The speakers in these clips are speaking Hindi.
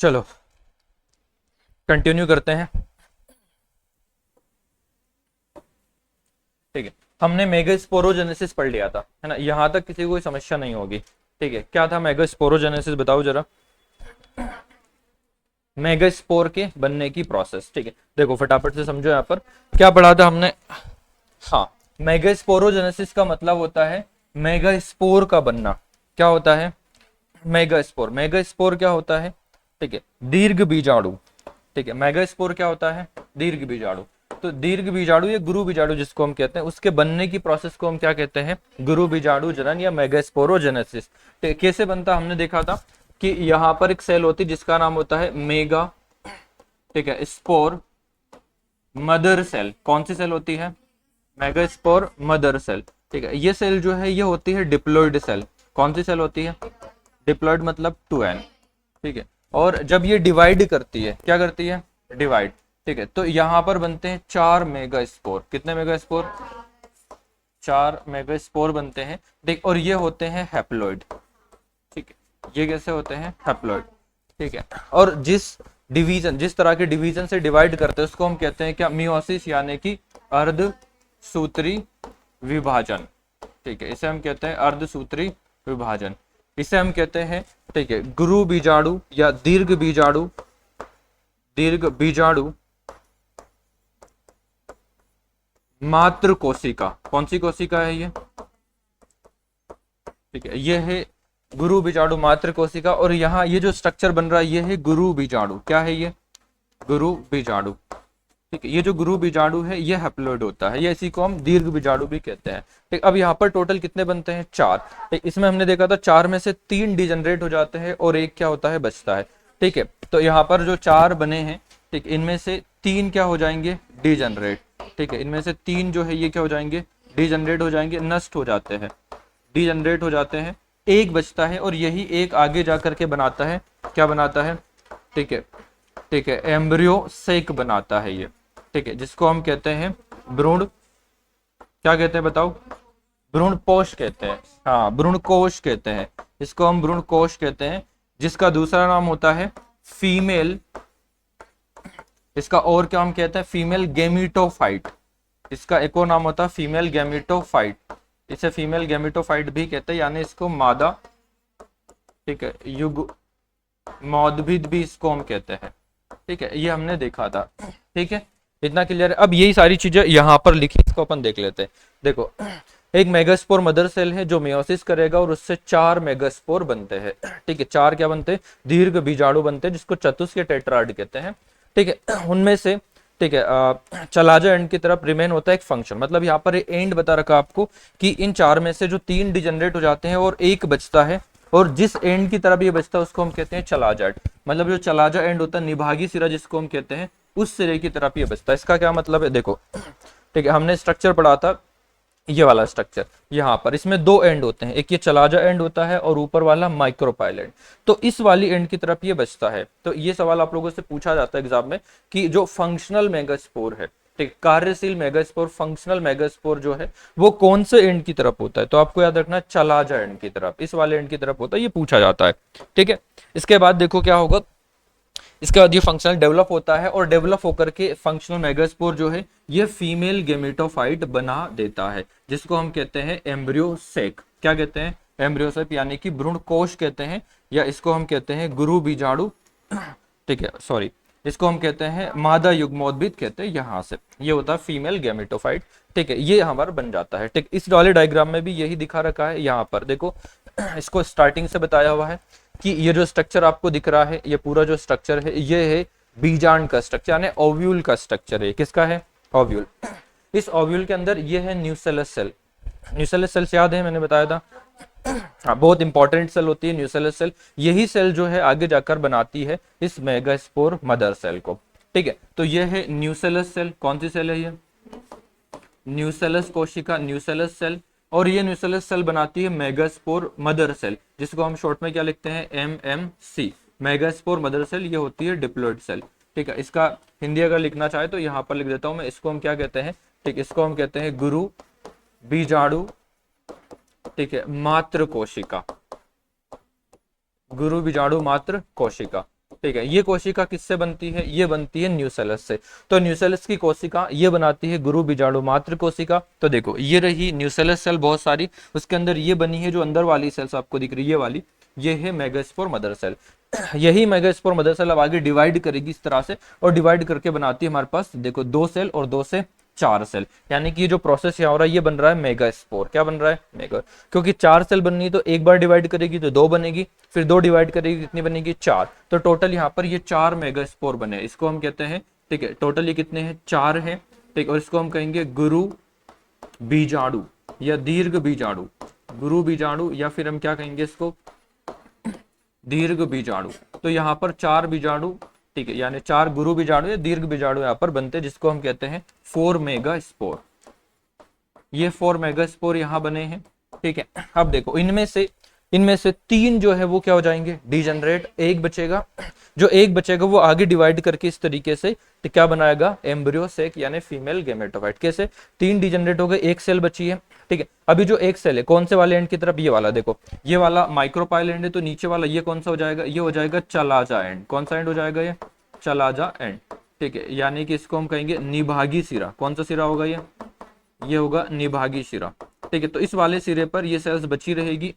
चलो कंटिन्यू करते हैं। ठीक है, हमने मेगास्पोरोजेनेसिस पढ़ लिया था, है ना, यहां तक किसी को कोई समस्या नहीं होगी। ठीक है, क्या था मेगास्पोरोजेनेसिस, बताओ जरा। मेगास्पोर के बनने की प्रोसेस। ठीक है, देखो फटाफट से समझो यहाँ पर क्या पढ़ा था हमने। हाँ, मेगास्पोरोजेनेसिस का मतलब होता है मेगास्पोर का बनना। क्या होता है मेगास्पोर? मेगास्पोर क्या होता है? ठीक है, दीर्घ बीजाणु। ठीक है, मेगास्पोर क्या होता है? दीर्घ बीजाणु। तो दीर्घ बीजाणु या गुरु बीजाणु जिसको हम कहते हैं, उसके बनने की प्रोसेस को हम क्या कहते हैं? गुरु बीजाणु जनन या मेगास्पोरोजेनेसिस। कैसे बनता हमने देखा था कि यहाँ पर एक सेल होती है जिसका नाम होता है मेगा, ठीक है, स्पोर मदर सेल। कौन सी सेल होती है? Megaspore mother cell. ठीक है, ये सेल जो है ये होती है डिप्लॉइड सेल। कौन सी सेल होती है? डिप्लॉइड मतलब 2n। ठीक है, और जब ये डिवाइड करती है, क्या करती है? डिवाइड। ठीक है, तो यहां पर बनते हैं 4 मेगास्पोर। कितने मेगास्पोर? 4 मेगास्पोर बनते हैं। देख, और ये होते हैं हैप्लॉइड। ठीक है, ये कैसे होते हैं? हैप्लॉइड। ठीक है, और जिस तरह के डिवीजन से डिवाइड करते हैं उसको हम कहते हैं क्या? मियोसिस, यानी कि अर्धसूत्री विभाजन। ठीक है, इसे हम कहते हैं अर्धसूत्री विभाजन। इसे हम कहते हैं, ठीक है, गुरु बीजाणु या दीर्घ बीजाणु। दीर्घ बीजाणु मात्र कोशिका। कौन सी कोशिका है ये? ठीक है, ये है गुरु बीजाणु मात्र कोशिका। और यहाँ ये जो स्ट्रक्चर बन रहा है ये है गुरु बीजाणु। क्या है ये? गुरु बीजाणु। ठीक है, ये जो गुरु बीजाणु है ये हैप्लॉइड होता है, ये इसी को हम दीर्घ बीजाणु भी कहते हैं। ठीक, अब यहाँ पर टोटल कितने बनते हैं? 4। ठीक, इसमें हमने देखा था 4 में से 3 डिजनरेट हो जाते हैं और एक क्या होता है? बचता है। ठीक है, तो यहाँ पर जो 4 बने हैं, ठीक, इनमें से 3 क्या हो जाएंगे? डिजनरेट। ठीक है, इनमें से 3 जो है ये क्या हो जाएंगे? डिजनरेट हो जाएंगे, नष्ट हो जाते हैं, डिजनरेट हो जाते हैं। एक बचता है और यही एक आगे जा करके बनाता है, क्या बनाता है? ठीक है, ठीक है, एम्ब्रियो सेक बनाता है ये। ठीक है, जिसको हम कहते हैं भ्रूण, क्या कहते हैं बताओ? भ्रूण कोश कहते हैं। हाँ, भ्रूण कोश कहते हैं, इसको हम भ्रूण कोश कहते हैं, जिसका दूसरा नाम होता है फीमेल। इसका और क्या हम कहते हैं? Female gametophyte. इसका एक और नाम होता है फीमेल गैमीटोफाइट। इसे फीमेल गैमीटोफाइट भी कहते हैं, यानी इसको मादा, ठीक है, युग मौद्भिद भी इसको हम कहते हैं। ठीक है, ये हमने देखा था। ठीक है, इतना क्लियर है। अब यही सारी चीजें यहाँ पर लिखी, इसको अपन देख लेते हैं। देखो, एक मेगास्पोर मदर सेल है जो मेयोसिस करेगा और उससे 4 मेगास्पोर बनते हैं। ठीक है, 4 क्या बनते हैं? दीर्घ बीजाणु बनते हैं, जिसको चतुष्क टेट्राड कहते हैं। ठीक है, उनमें से, ठीक है, चलाजा एंड की तरफ रिमेन होता है एक फंक्शन। मतलब यहाँ पर एंड बता रखा आपको कि इन 4 में से जो 3 डिजनरेट हो जाते हैं और एक बचता है, और जिस एंड की तरफ ये बचता है उसको हम कहते हैं चलाजा एंड। मतलब जो चलाजा एंड होता है, निभागी सिरा जिसको हम कहते हैं, उस सिरे की तरफ ये बचता है। इसका क्या मतलब है? देखो, ठीक है, हमने स्ट्रक्चर पढ़ा था, ये वाला स्ट्रक्चर। यहाँ पर इसमें 2 एंड होते हैं, एक ये चलाजा एंड होता है और ऊपर वाला माइक्रोपाइल एंड। तो इस वाली एंड की तरफ ये बचता है। तो ये सवाल आप लोगों से पूछा जाता है एग्जाम में कि जो फंक्शनल मेगास्पोर है, ठीक, कार्यशील मेगास्पोर, फंक्शनल मेगास्पोर जो है वो कौन से एंड की तरफ होता है? तो आपको याद रखना है चलाजा एंड की तरफ, इस वाले एंड की तरफ होता है, ये पूछा जाता है। ठीक है, इसके बाद देखो क्या होगा। इसके बाद ये फंक्शनल डेवलप होता है और डेवलप होकर के फंक्शनल मेगास्पोर जो है ये फीमेल गेमेटोफाइट बना देता है, जिसको हम कहते हैं एम्ब्रियो सेक। क्या कहते हैं? एम्ब्रियो सेक, यानी कि भ्रूण कोश कहते हैं, या इसको हम कहते हैं गुरु बीजाणु। ठीक है, सॉरी, इसको हम कहते हैं मादा युग्मोद्भिद कहते हैं। यहाँ से ये होता है फीमेल गेमेटोफाइट। ठीक है, ये हमारा बन जाता है। ठीक, इस वाले डायग्राम में भी यही दिखा रखा है। यहाँ पर देखो, इसको स्टार्टिंग से बताया हुआ है कि ये जो स्ट्रक्चर आपको दिख रहा है, ये पूरा जो स्ट्रक्चर है ये है बीजांड का स्ट्रक्चर, यानी ओव्यूल का स्ट्रक्चर है। किसका है? ओव्यूल। इस ओव्यूल के अंदर ये है न्यूसेलस सेल। न्यूसेलस सेल्स याद है, मैंने बताया था। हाँ, बहुत इंपॉर्टेंट सेल होती है न्यूसेलस सेल। यही सेल जो है आगे जाकर बनाती है इस मेगास्पोर मदर सेल को। ठीक है, तो ये है न्यूसेलस सेल। कौन सी सेल है ये? न्यूसेलस कोशिका, न्यूसेलस सेल। और ये न्यूसेलस सेल बनाती है मेगास्पोर मदर सेल, जिसको हम शॉर्ट में क्या लिखते हैं? MMC। मेगास्पोर मदर सेल ये होती है डिप्लॉइड सेल। ठीक है, इसका हिंदी अगर लिखना चाहे तो यहाँ पर लिख देता हूं मैं। इसको हम क्या कहते हैं? ठीक, इसको हम कहते हैं गुरु बीजाणु, ठीक है, मात्र कोशिका। गुरु बीजाणु मात्र कोशिका। ठीक है। ये कोशिका किससे बनती है? ये बनती है न्यूसेलस से। तो न्यूसेलस की कोशिका ये बनाती है गुरु बीजाणु मात्र कोशिका। तो देखो ये रही न्यूसेलस सेल बहुत सारी, उसके अंदर ये बनी है जो अंदर वाली सेल्स आपको दिख रही है, ये वाली, ये है मेगास्पोर मदर सेल। यही मेगास्पोर मदर सेल अब आगे डिवाइड करेगी इस तरह से, और डिवाइड करके बनाती है हमारे पास देखो 2 सेल और 2 से 4 सेल। यानी कि ये जो प्रोसेस यहाँ हो रहा है ये बन रहा है मेगास्पोर। क्या बन रहा है? मेगा। क्योंकि 4 सेल बननी है तो एक बार डिवाइड करेगी तो 2 बनेगी, फिर 2 डिवाइड करेगी कितनी बनेगी? 4। तो टोटल यहाँ पर ये 4 मेगास्पोर बने, इसको हम कहते हैं, ठीक है, टोटल ये कितने हैं? 4 है, ठीक। और इसको हम कहेंगे गुरु बीजाणु या दीर्घ बीजाणु, गुरु बीजाणु, या फिर हम क्या कहेंगे इसको? दीर्घ बीजाणु। तो यहाँ पर 4 बीजाणु, ठीक है, यानी 4 गुरु बीजाणु या दीर्घ बीजाणु यहाँ पर बनते हैं, जिसको हम कहते हैं 4 मेगा स्पोर। ये 4 मेगा स्पोर यहाँ बने हैं, ठीक है। अब देखो इनमें से 3 जो है वो क्या हो जाएंगे? डिजनरेट। एक बचेगा, जो एक बचेगा वो आगे डिवाइड करके इस तरीके से तो क्या बनाएगा? एम्ब्रियो सेक यानी फीमेल गेमेटोफाइट। कैसे? 3 डिजनरेट हो गए, एक सेल बची है, ठीक है। अभी जो एक सेल है कौन से वाले एंड की तरफ? ये वाला, देखो ये वाला माइक्रोपाइल एंड है, तो नीचे वाला ये कौन सा हो जाएगा? ये हो जाएगा चलाजा एंड। कौन सा एंड हो जाएगा? ये चलाजा एंड, ठीक है। यानी कि इसको हम कहेंगे निभागी सिरा। कौन सा सिरा होगा? ये होगा निभागी सिरा, ठीक है। तो इस वाले सिरे पर ये सेल्स बची रहेगी,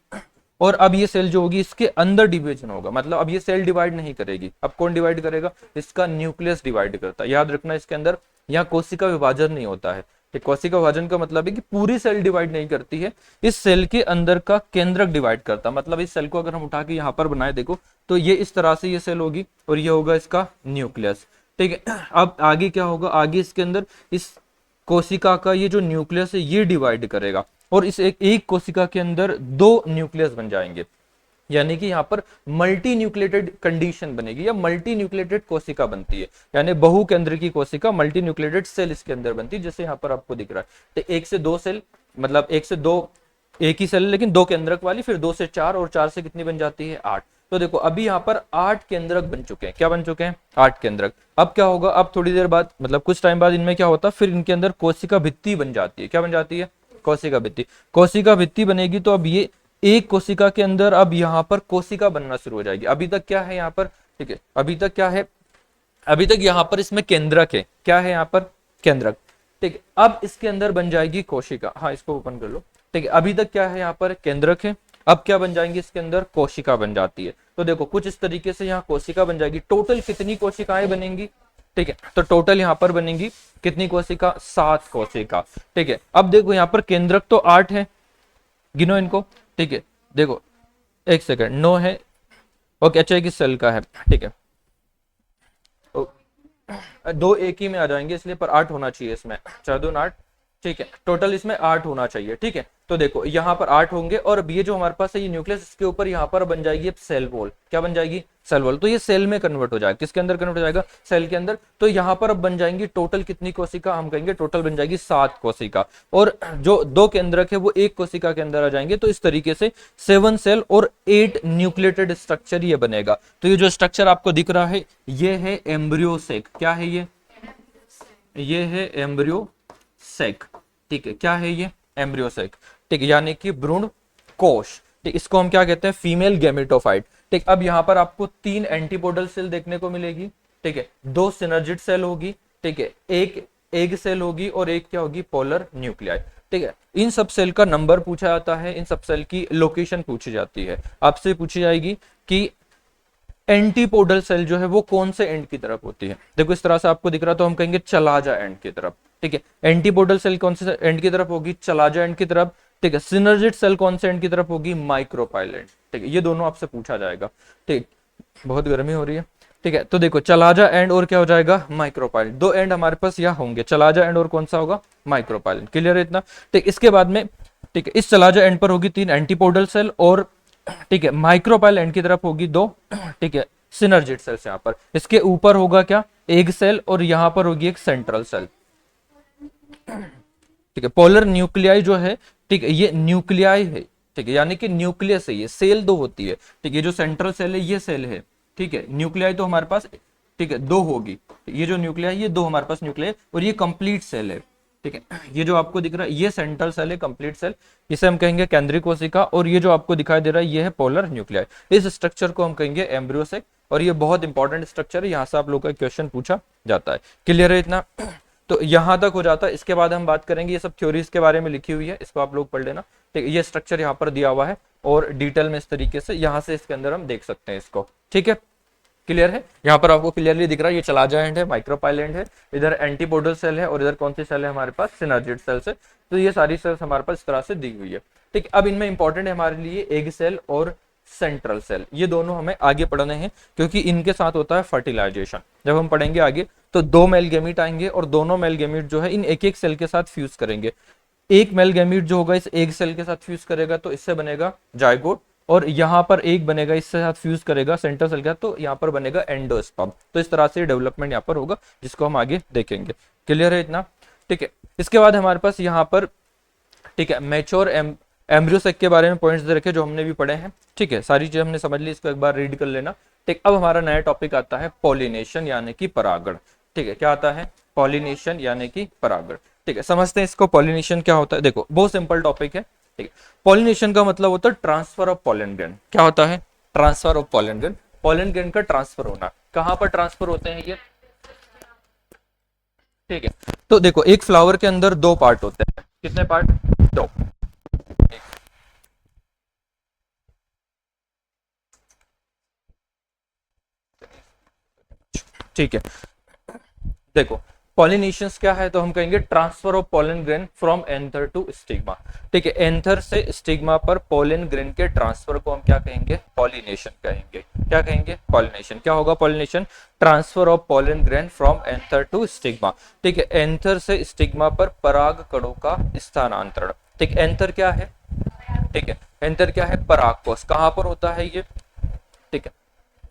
और अब ये सेल जो होगी इसके अंदर डिवीजन होगा, मतलब अब ये सेल डिवाइड नहीं करेगी। अब कौन डिवाइड करेगा? इसका न्यूक्लियस डिवाइड करता है। याद रखना इसके अंदर यहाँ कोशिका विभाजन नहीं होता है। कोशिका विभाजन का मतलब है कि पूरी सेल डिवाइड नहीं करती है, इस सेल के अंदर का केंद्रक डिवाइड करता है। मतलब इस सेल को अगर हम उठा के यहाँ पर बनाए देखो तो ये इस तरह से ये सेल होगी, और ये होगा इसका न्यूक्लियस, ठीक है। अब आगे क्या होगा? आगे इसके अंदर इस कोशिका का ये जो न्यूक्लियस है ये डिवाइड करेगा, और इस एक कोशिका के अंदर 2 न्यूक्लियस बन जाएंगे। यानी कि यहाँ पर मल्टी न्यूक्लिएटेड कंडीशन बनेगी, या मल्टी न्यूक्लिएटेड कोशिका बनती है, यानी बहु केंद्र की कोशिका, मल्टी न्यूक्लिएटेड सेल इसके अंदर बनती है, जैसे यहाँ पर आपको दिख रहा है। तो 1 से 2 सेल, मतलब 1 से 2 एक ही सेल लेकिन 2 केंद्रक वाली, फिर 2 से 4, और 4 से कितनी बन जाती है? 8। तो देखो अभी यहाँ पर 8 केंद्रक बन चुके हैं। क्या बन चुके हैं? 8 केंद्रक। अब क्या होगा? अब थोड़ी देर बाद, मतलब कुछ टाइम बाद इनमें क्या होता है? फिर इनके अंदर कोशिका भित्ति बन जाती है। क्या बन जाती है? कोशिका भित्ति। कोशिका भित्ति बनेगी तो अब ये एक कोशिका के अंदर अब यहाँ पर कोशिका बनना शुरू हो जाएगी। अभी तक क्या है यहाँ पर? ठीक है, अभी तक क्या है? अभी तक यहाँ पर इसमें केंद्रक है। क्या है यहाँ पर? केंद्रक, ठीक है। अब इसके अंदर बन जाएगी कोशिका। हाँ, इसको ओपन कर लो, ठीक है। अभी तक क्या है यहाँ पर? केंद्रक है। अब क्या बन जाएंगे? इसके अंदर कोशिका बन जाती है। तो देखो कुछ इस तरीके से यहाँ कोशिका बन जाएगी। टोटल कितनी कोशिकाएं बनेंगी? ठीक है, तो टोटल यहाँ पर बनेंगी कितनी कोशिका? 7 कोशिका, ठीक है। अब देखो यहाँ पर केंद्रक तो 8 है, गिनो इनको, ठीक है। देखो 1 सेकंड, 9 है, ओके, अच्छा एक सेल का है, ठीक है। 2 एक ही में आ जाएंगे इसलिए, पर 8 होना चाहिए इसमें, 4 दून 8, ठीक है। टोटल इसमें 8 होना चाहिए, ठीक है। तो देखो यहाँ पर 8 होंगे, और अब ये जो हमारे पास है ये न्यूक्लियस, इसके ऊपर यहाँ पर बन जाएगी सेल वॉल। क्या बन जाएगी? Cell wall. तो ये सेल में कन्वर्ट हो जाएगा। किसके अंदर कन्वर्ट हो जाएगा? सेल के अंदर। तो यहाँ पर अब बन जाएंगी टोटल कितनी कोशिका? हम कहेंगे टोटल बन जाएगी 7 कोशिका, और जो 2 केंद्रक है वो एक कोशिका के अंदर आ जाएंगे। तो इस तरीके से 7 सेल और 8 न्यूक्लिएटेड स्ट्रक्चर ये बनेगा। तो ये जो स्ट्रक्चर आपको दिख रहा है ये है एम्ब्रियो सेक। क्या है ये है एम्ब्रियो सेक, ठीक है। क्या है ये? एम्ब्रियो सेक, ठीक है, यानी कि भ्रूण कोश, ठीक। इसको हम क्या कहते हैं? फीमेल गैमेटोफाइट, ठीक। अब यहाँ पर आपको 3 एंटीपोडल सेल देखने को मिलेगी, ठीक है। 2 सिनर्जिड सेल होगी, ठीक है। एक एग सेल होगी, और एक क्या होगी? पोलर न्यूक्लियाई, ठीक है। इन सब सेल का नंबर पूछा जाता है, इन सब सेल की लोकेशन पूछी जाती है। आपसे पूछी जाएगी कि एंटीपोडल सेल जो है वो कौन से एंड की तरफ होती है। देखो इस तरह से आपको दिख रहा, तो हम कहेंगे चलाजा एंड की तरफ, ठीक है। एंटीपोडल सेल कौन से एंड की तरफ होगी? चलाजा एंड की तरफ, ठीक है। सिनर्जिड सेल कौन से एंड की तरफ होगी? माइक्रोपाइल एंड, ठीक है। ये दोनों आपसे पूछा जाएगा, ठीक। बहुत गर्मी हो रही है, ठीक है। तो देखो चलाजा एंड और क्या हो जाएगा? माइक्रोपाइल। 2 एंड हमारे पास यहाँ होंगे, चलाजा एंड और कौन सा होगा? Micropyle and. क्लियर है इतना, ठीक। इसके बाद में, ठीक है, इस चलाजा एंड पर होगी 3 एंटीपोडल सेल, और ठीक है माइक्रोपाइल एंड की तरफ होगी 2, ठीक है, सिनर्जिड सेल्स। यहाँ पर इसके ऊपर होगा क्या? एग सेल, और यहाँ पर होगी एक सेंट्रल सेल, ठीक है। पोलर न्यूक्लियाई जो है, ठीक है, ये न्यूक्लियाई है, ठीक है, यानी कि न्यूक्लियस है। ये सेल 2 होती है, ठीक है। ये जो सेंट्रल सेल है ये सेल है, ठीक है। न्यूक्लियाई तो हमारे पास, ठीक है, 2 होगी। ये जो न्यूक्लियाई ये 2 हमारे पास न्यूक्लियाई, और ये कंप्लीट सेल है, ठीक है। ये जो आपको दिख रहा है ये सेंट्रल सेल है, कंप्लीट सेल, इसे हम कहेंगे केंद्रीय कोशिका, और ये जो आपको दिखाई दे रहा है ये है पोलर न्यूक्लियाई। इस स्ट्रक्चर को हम कहेंगे एम्ब्रियोसेक, और ये बहुत इंपॉर्टेंट स्ट्रक्चर है, यहाँ से आप लोग का क्वेश्चन पूछा जाता है। क्लियर है इतना? तो यहाँ तक हो जाता है। इसके बाद हम बात करेंगे, ये सब थ्योरीज के बारे में लिखी हुई है, इसको आप लोग पढ़ लेना। ठीक है, ये स्ट्रक्चर यहाँ पर दिया हुआ है और डिटेल में इस तरीके से यहाँ से इसके अंदर हम देख सकते हैं इसको। ठीक है, क्लियर है? यहाँ पर आपको क्लियरली दिख रहा है ये चलाजा एंड है, माइक्रोपाइलेंट है, इधर एंटीपोडल सेल है, और इधर कौन सी सेल है हमारे पास? सिनर्जिड सेल्स है। तो ये सारी सेल्स हमारे पास इस तरह से दी हुई है। ठीक, अब इनमें इंपॉर्टेंट है हमारे लिए एग सेल और सेंट्रल सेल, ये दोनों हमें आगे पढ़ने हैं, क्योंकि इनके साथ होता है फर्टिलाइजेशन। जब हम पढ़ेंगे आगे तो दो मेल गैमीट आएंगे, और दोनों मेल गैमीट जो है इन एक एक सेल के साथ फ्यूज करेंगे। एक मेल गैमीट जो होगा इस एग सेल के साथ फ्यूज करेगा तो इससे बनेगा जायगोट, और यहाँ पर एक बनेगा इससे साथ फ्यूज करेगा सेंट्रल सेल का, तो यहाँ पर बनेगा एंडोस्पर्म। तो इस तरह से डेवलपमेंट यहाँ पर होगा, जिसको हम आगे देखेंगे। क्लियर है इतना? ठीक है, इसके बाद हमारे पास यहाँ पर, ठीक है, मैच्योर एम्ब्रियोसेक के बारे में पॉइंट्स दे रखे जो हमने भी पढ़े हैं। ठीक है, सारी चीज हमने समझ ली, इसको एक बार रीड कर लेना। ठीक, अब हमारा नया टॉपिक आता है पॉलिनेशन यानी कि परागण। ठीक है, क्या आता है? पॉलिनेशन यानी कि परागण। ठीक है, समझते हैं इसको, पॉलिनेशन क्या होता है। देखो बहुत सिंपल टॉपिक है। ठीक है, पॉलिनेशन का मतलब होता है ट्रांसफर ऑफ पॉलन ग्रेन। क्या होता है? Transfer of pollen grain. Pollen grain का ट्रांसफर होना। कहां पर ट्रांसफर होते हैं ये? ठीक है, तो देखो एक फ्लावर के अंदर दो पार्ट होते हैं। कितने पार्ट? दो। ठीक है, देखो पॉलिनेशंस क्या है, तो हम कहेंगे transfer of pollen grain from anther to stigma. ठीक है, एंथर से स्टिग्मा पर पोलन ग्रेन के ट्रांसफर को हम क्या कहेंगे? पॉलिनेशन कहेंगे। क्या कहेंगे? पॉलिनेशन। क्या होगा pollination? Transfer of pollen grain from anther to stigma. ठीक है, एंथर से स्टिग्मा पर पराग कणों का स्थानांतरण। ठीक, एंथर क्या है? ठीक है, एंथर क्या है? परागकोश। कहां पर होता है ये? ठीक है,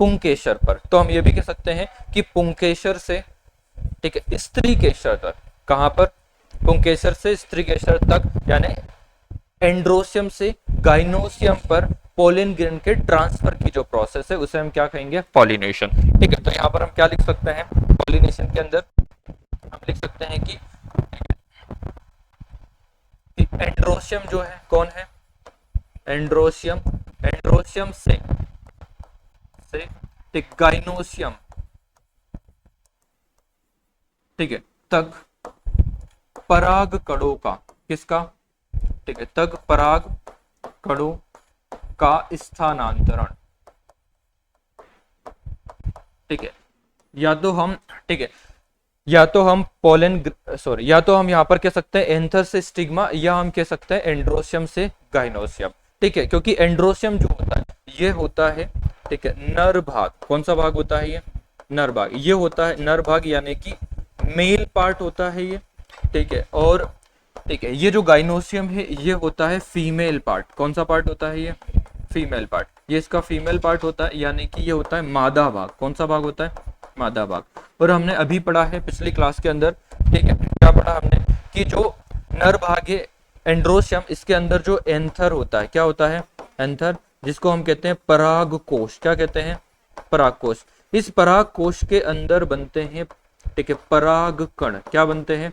पुंकेसर पर। तो हम ये भी कह सकते हैं कि पुंकेसर से, ठीक है, स्त्री केसर तक। कहां पर? पुंकेसर से स्त्री केसर तक, यानी एंड्रोसियम से गाइनोसियम पर पोलन ग्रेन के ट्रांसफर की जो प्रोसेस है उसे हम क्या कहेंगे? पॉलिनेशन। ठीक है, तो यहां पर हम क्या लिख सकते हैं पॉलिनेशन के अंदर? हम लिख सकते हैं कि एंड्रोसियम जो है कौन है? एंड्रोसियम। एंड्रोसियम से गाइनोसियम, ठीक है, तक पराग कणों का, किसका? ठीक है, तक पराग कणों का स्थानांतरण। ठीक है, या तो हम, ठीक है, या तो हम पोलन, सॉरी, या तो हम यहां पर कह सकते हैं एंथर से स्टिग्मा, या हम कह सकते हैं एंड्रोसियम से गाइनोसियम। ठीक है, क्योंकि एंड्रोसियम जो होता है ये होता है, ठीक है, नर भाग। कौन सा भाग होता है ये? नर भाग। ये होता है नर भाग, यानी कि मेल पार्ट होता है ये। ठीक है, और ठीक है, ये जो गाइनोसियम है ये होता है फीमेल पार्ट। कौन सा पार्ट होता है ये? Female part. ये इसका फीमेल पार्ट होता है, यानी कि ये होता है मादा भाग। कौन सा भाग होता है? मादा भाग। और हमने अभी पढ़ा है पिछली क्लास के अंदर, ठीक है, क्या पढ़ा हमने? कि जो नर भाग है एंड्रोसियम, इसके अंदर जो एंथर होता है, क्या होता है? एंथर, जिसको हम कहते हैं पराग कोश। क्या कहते हैं? पराग कोश। इस पराग कोश के अंदर बनते हैं, ठीक है, पराग कण। क्या बनते हैं?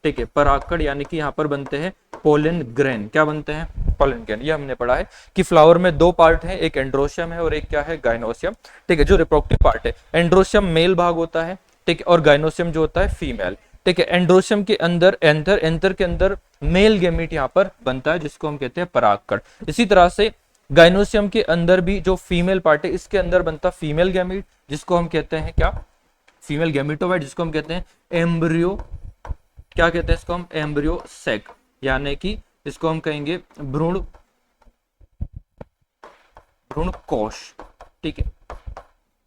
ठीक है, परागकण, यानी कि यहाँ पर बनते हैं पोलन ग्रेन। क्या बनते हैं? Pollen grain. ये हमने पढ़ा है कि फ्लावर में दो पार्ट है, एक एंड्रोसियम है और एक क्या है? गाइनोसियम। ठीक है, जो रिप्रोडक्टिव पार्ट है, एंड्रोसियम मेल भाग होता है, ठीक है, और गाइनोसियम जो होता है फीमेल। ठीक है, एंड्रोसियम के अंदर एंथर, एंथर के अंदर मेल गैमीट यहाँ पर बनता है, जिसको हम कहते हैं परागकण। इसी तरह से गाइनोसियम के अंदर भी जो फीमेल पार्ट है इसके अंदर बनता फीमेल गैमीट, जिसको हम कहते हैं क्या? फीमेल गैमीटोफाइट, जिसको हम कहते हैं एम्ब्रियो। क्या कहते हैं इसको हम? एम्ब्रियो सेक, यानी कि इसको हम कहेंगे भ्रूण, भ्रूण कोश। ठीक है,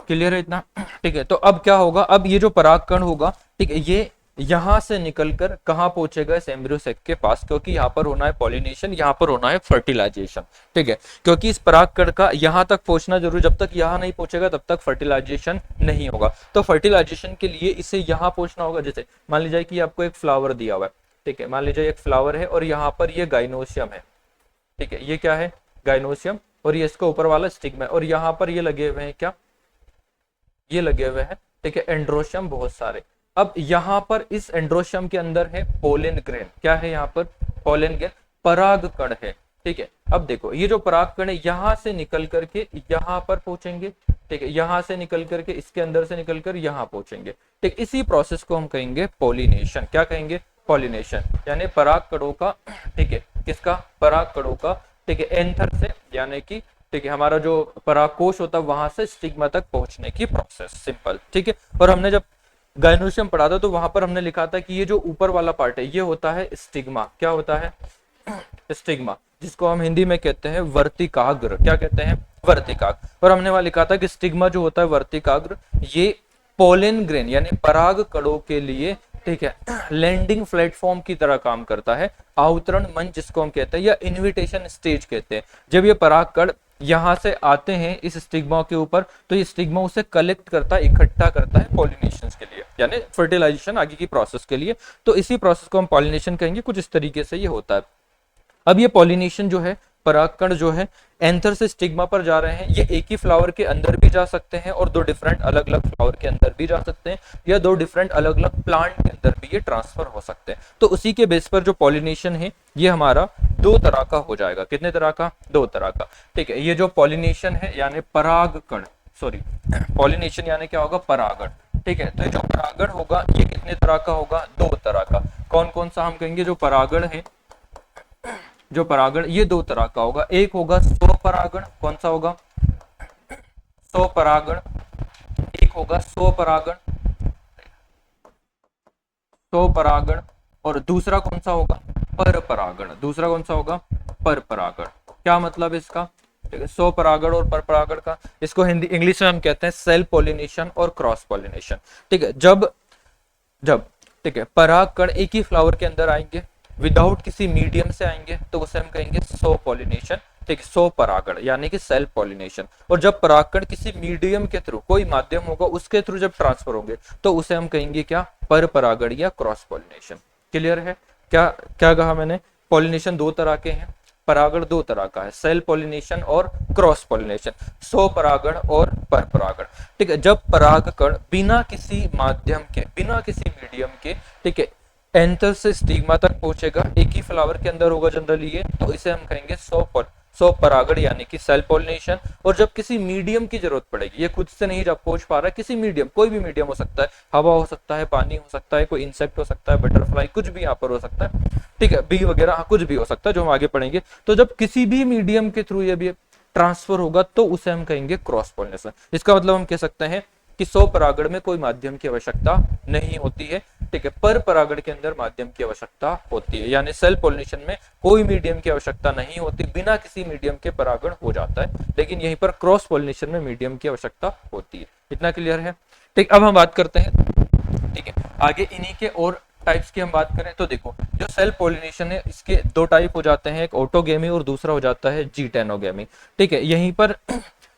क्लियर है इतना? ठीक है, तो अब क्या होगा? अब ये जो परागकण होगा, ठीक है, ये यहां से निकलकर कहां पहुंचेगा? इस एम्ब्रियो सेक के पास, क्योंकि यहाँ पर होना है पॉलिनेशन, यहाँ पर होना है फर्टिलाइजेशन। ठीक है, क्योंकि इस परागकण का यहां तक पहुंचना जरूरी, जब तक यहां नहीं पहुंचेगा तब तक फर्टिलाइजेशन नहीं होगा। तो फर्टिलाइजेशन के लिए इसे यहां पहुंचना होगा। जैसे मान लीजिए कि आपको एक फ्लावर दिया हुआ है, ठीक है, मान लीजिए एक फ्लावर है और यहाँ पर ये गाइनोसियम है। ठीक है, ये क्या है? गाइनोसियम, और ये इसका ऊपर वाला स्टिग्मा है, और यहाँ पर ये लगे हुए हैं क्या? ये लगे हुए हैं, ठीक है, एंड्रोसियम बहुत सारे। अब यहाँ पर इस एंड्रोशियम के अंदर है पोलन ग्रेन, क्या है यहाँ पर, पोलन ग्रेन, पराग कण है, ठीक है। अब देखो ये जो पराग कण है यहाँ से निकल करके यहाँ पर पहुंचेंगे, ठीक है, यहाँ से निकल करके इसके अंदर से निकल कर यहाँ पहुंचेंगे, ठीक। इसी प्रोसेस को हम कहेंगे पॉलिनेशन, क्या कहेंगे, पॉलिनेशन, यानी पराग कणों का, ठीक है, किसका, पराग कणों का, ठीक है, एंथर से, यानी कि, ठीक है, हमारा जो परागकोश होता है वहां से स्टिग्मा तक पहुंचने की प्रोसेस, सिंपल, ठीक है। और हमने जब गायनोशियम पढ़ा था तो वहां पर हमने लिखा था कि ये जो ऊपर वाला पार्ट है ये होता है स्टिग्मा, क्या होता है, स्टिग्मा, जिसको हम हिंदी में कहते हैं वर्तिकाग्र, क्या कहते हैं, वर्तिकाग्र। और हमने वहां लिखा था कि स्टिग्मा जो होता है वर्तिकाग्र, ये पोलन ग्रेन यानी पराग कणों के लिए, ठीक है, लैंडिंग प्लेटफॉर्म की तरह काम करता है, अवतरण मंच जिसको हम कहते हैं, या इनविटेशन स्टेज कहते हैं। जब ये पराग कण यहाँ से आते हैं इस स्टिग्मा के ऊपर, तो ये स्टिग्मा उसे कलेक्ट करता है, इकट्ठा करता है पॉलिनेशन के लिए, यानी फर्टिलाइजेशन आगे की प्रोसेस के लिए। तो इसी प्रोसेस को हम पॉलिनेशन कहेंगे, कुछ इस तरीके से ये होता है। अब ये पॉलिनेशन जो है, परागकण जो है एंथर से स्टिग्मा पर जा रहे हैं, ये एक ही फ्लावर के अंदर भी जा सकते हैं और दो डिफरेंट अलग अलग फ्लावर के अंदर भी जा सकते हैं, या दो डिफरेंट अलग अलग प्लांट के अंदर भी ये ट्रांसफर हो सकते हैं। तो उसी के बेस पर जो पॉलिनेशन है ये हमारा दो तरह का हो जाएगा, कितने तरह का, दो तरह का, ठीक है। ये जो पॉलिनेशन है यानी परागकण, सॉरी पॉलिनेशन यानी क्या होगा, परागण, ठीक है। तो ये जो परागण होगा ये कितने तरह का होगा, दो तरह का। कौन कौन सा हम कहेंगे, जो परागण है, जो परागण ये दो तरह का होगा, एक होगा स्वपरागण, कौन सा होगा, स्वपरागण, एक होगा स्वपरागण, स्वपरागण, और दूसरा कौन सा होगा, परपरागण, दूसरा कौन सा होगा, परपरागण। क्या मतलब इसका, ठीक है, स्वपरागण और परपरागण का, इसको हिंदी इंग्लिश में हम कहते हैं सेल्फ पॉलिनेशन और क्रॉस पॉलिनेशन, ठीक है। जब जब ठीक है परागकण एक ही फ्लावर के अंदर आएंगे विदाउट किसी मीडियम से आएंगे तो उसे हम कहेंगे सो पॉलिनेशन, ठीक है, सो परागण यानी कि सेल्फ पॉलिनेशन। और जब परागकण किसी मीडियम के थ्रू, कोई माध्यम होगा उसके थ्रू जब ट्रांसफर होंगे तो उसे हम कहेंगे क्या, पर परागण या क्रॉस पॉलिनेशन। क्लियर है, क्या क्या कहा मैंने, पॉलिनेशन दो तरह के हैं, परागण दो तरह का है, सेल्फ पॉलिनेशन और क्रॉस पॉलिनेशन, सो परागण और पर परागण, ठीक है। जब परागकण बिना किसी माध्यम के, बिना किसी मीडियम के, ठीक है, एंथर से स्टिग्मा तक पहुंचेगा, एक ही फ्लावर के अंदर होगा जनरली ये, तो इसे हम कहेंगे सो परागण यानी कि सेल्फ पॉलिनेशन। और जब किसी मीडियम की जरूरत पड़ेगी, ये खुद से नहीं जब पहुंच पा रहा है, किसी मीडियम, कोई भी मीडियम हो सकता है, हवा हो सकता है, पानी हो सकता है, कोई इंसेक्ट हो सकता है, बटरफ्लाई, कुछ भी यहाँ पर हो सकता है, ठीक है, बी वगैरह कुछ भी हो सकता है जो हम आगे पढ़ेंगे। तो जब किसी भी मीडियम के थ्रू ये भी ट्रांसफर होगा तो उसे हम कहेंगे क्रॉस पॉलिनेशन। इसका मतलब हम कह सकते हैं कि सो परागण में कोई माध्यम की आवश्यकता नहीं होती है, ठीक है, पर परागण के अंदर माध्यम की आवश्यकता होती है, यानी सेल्फ पॉलिनेशन में कोई मीडियम की आवश्यकता नहीं होती, बिना किसी मीडियम के परागण हो जाता है। लेकिन यहीं पर क्रॉस पॉलिनेशन में मीडियम की आवश्यकता होती है। इतना क्लियर है, ठीक। अब हम बात करते हैं, ठीक है, आगे इन्हीं के और टाइप्स की हम बात करें तो देखो जो सेल्फ पॉलिनेशन है इसके दो टाइप हो जाते हैं, एक ऑटोगेमी और दूसरा हो जाता है जीटेनोगेमी, ठीक है। यहीं पर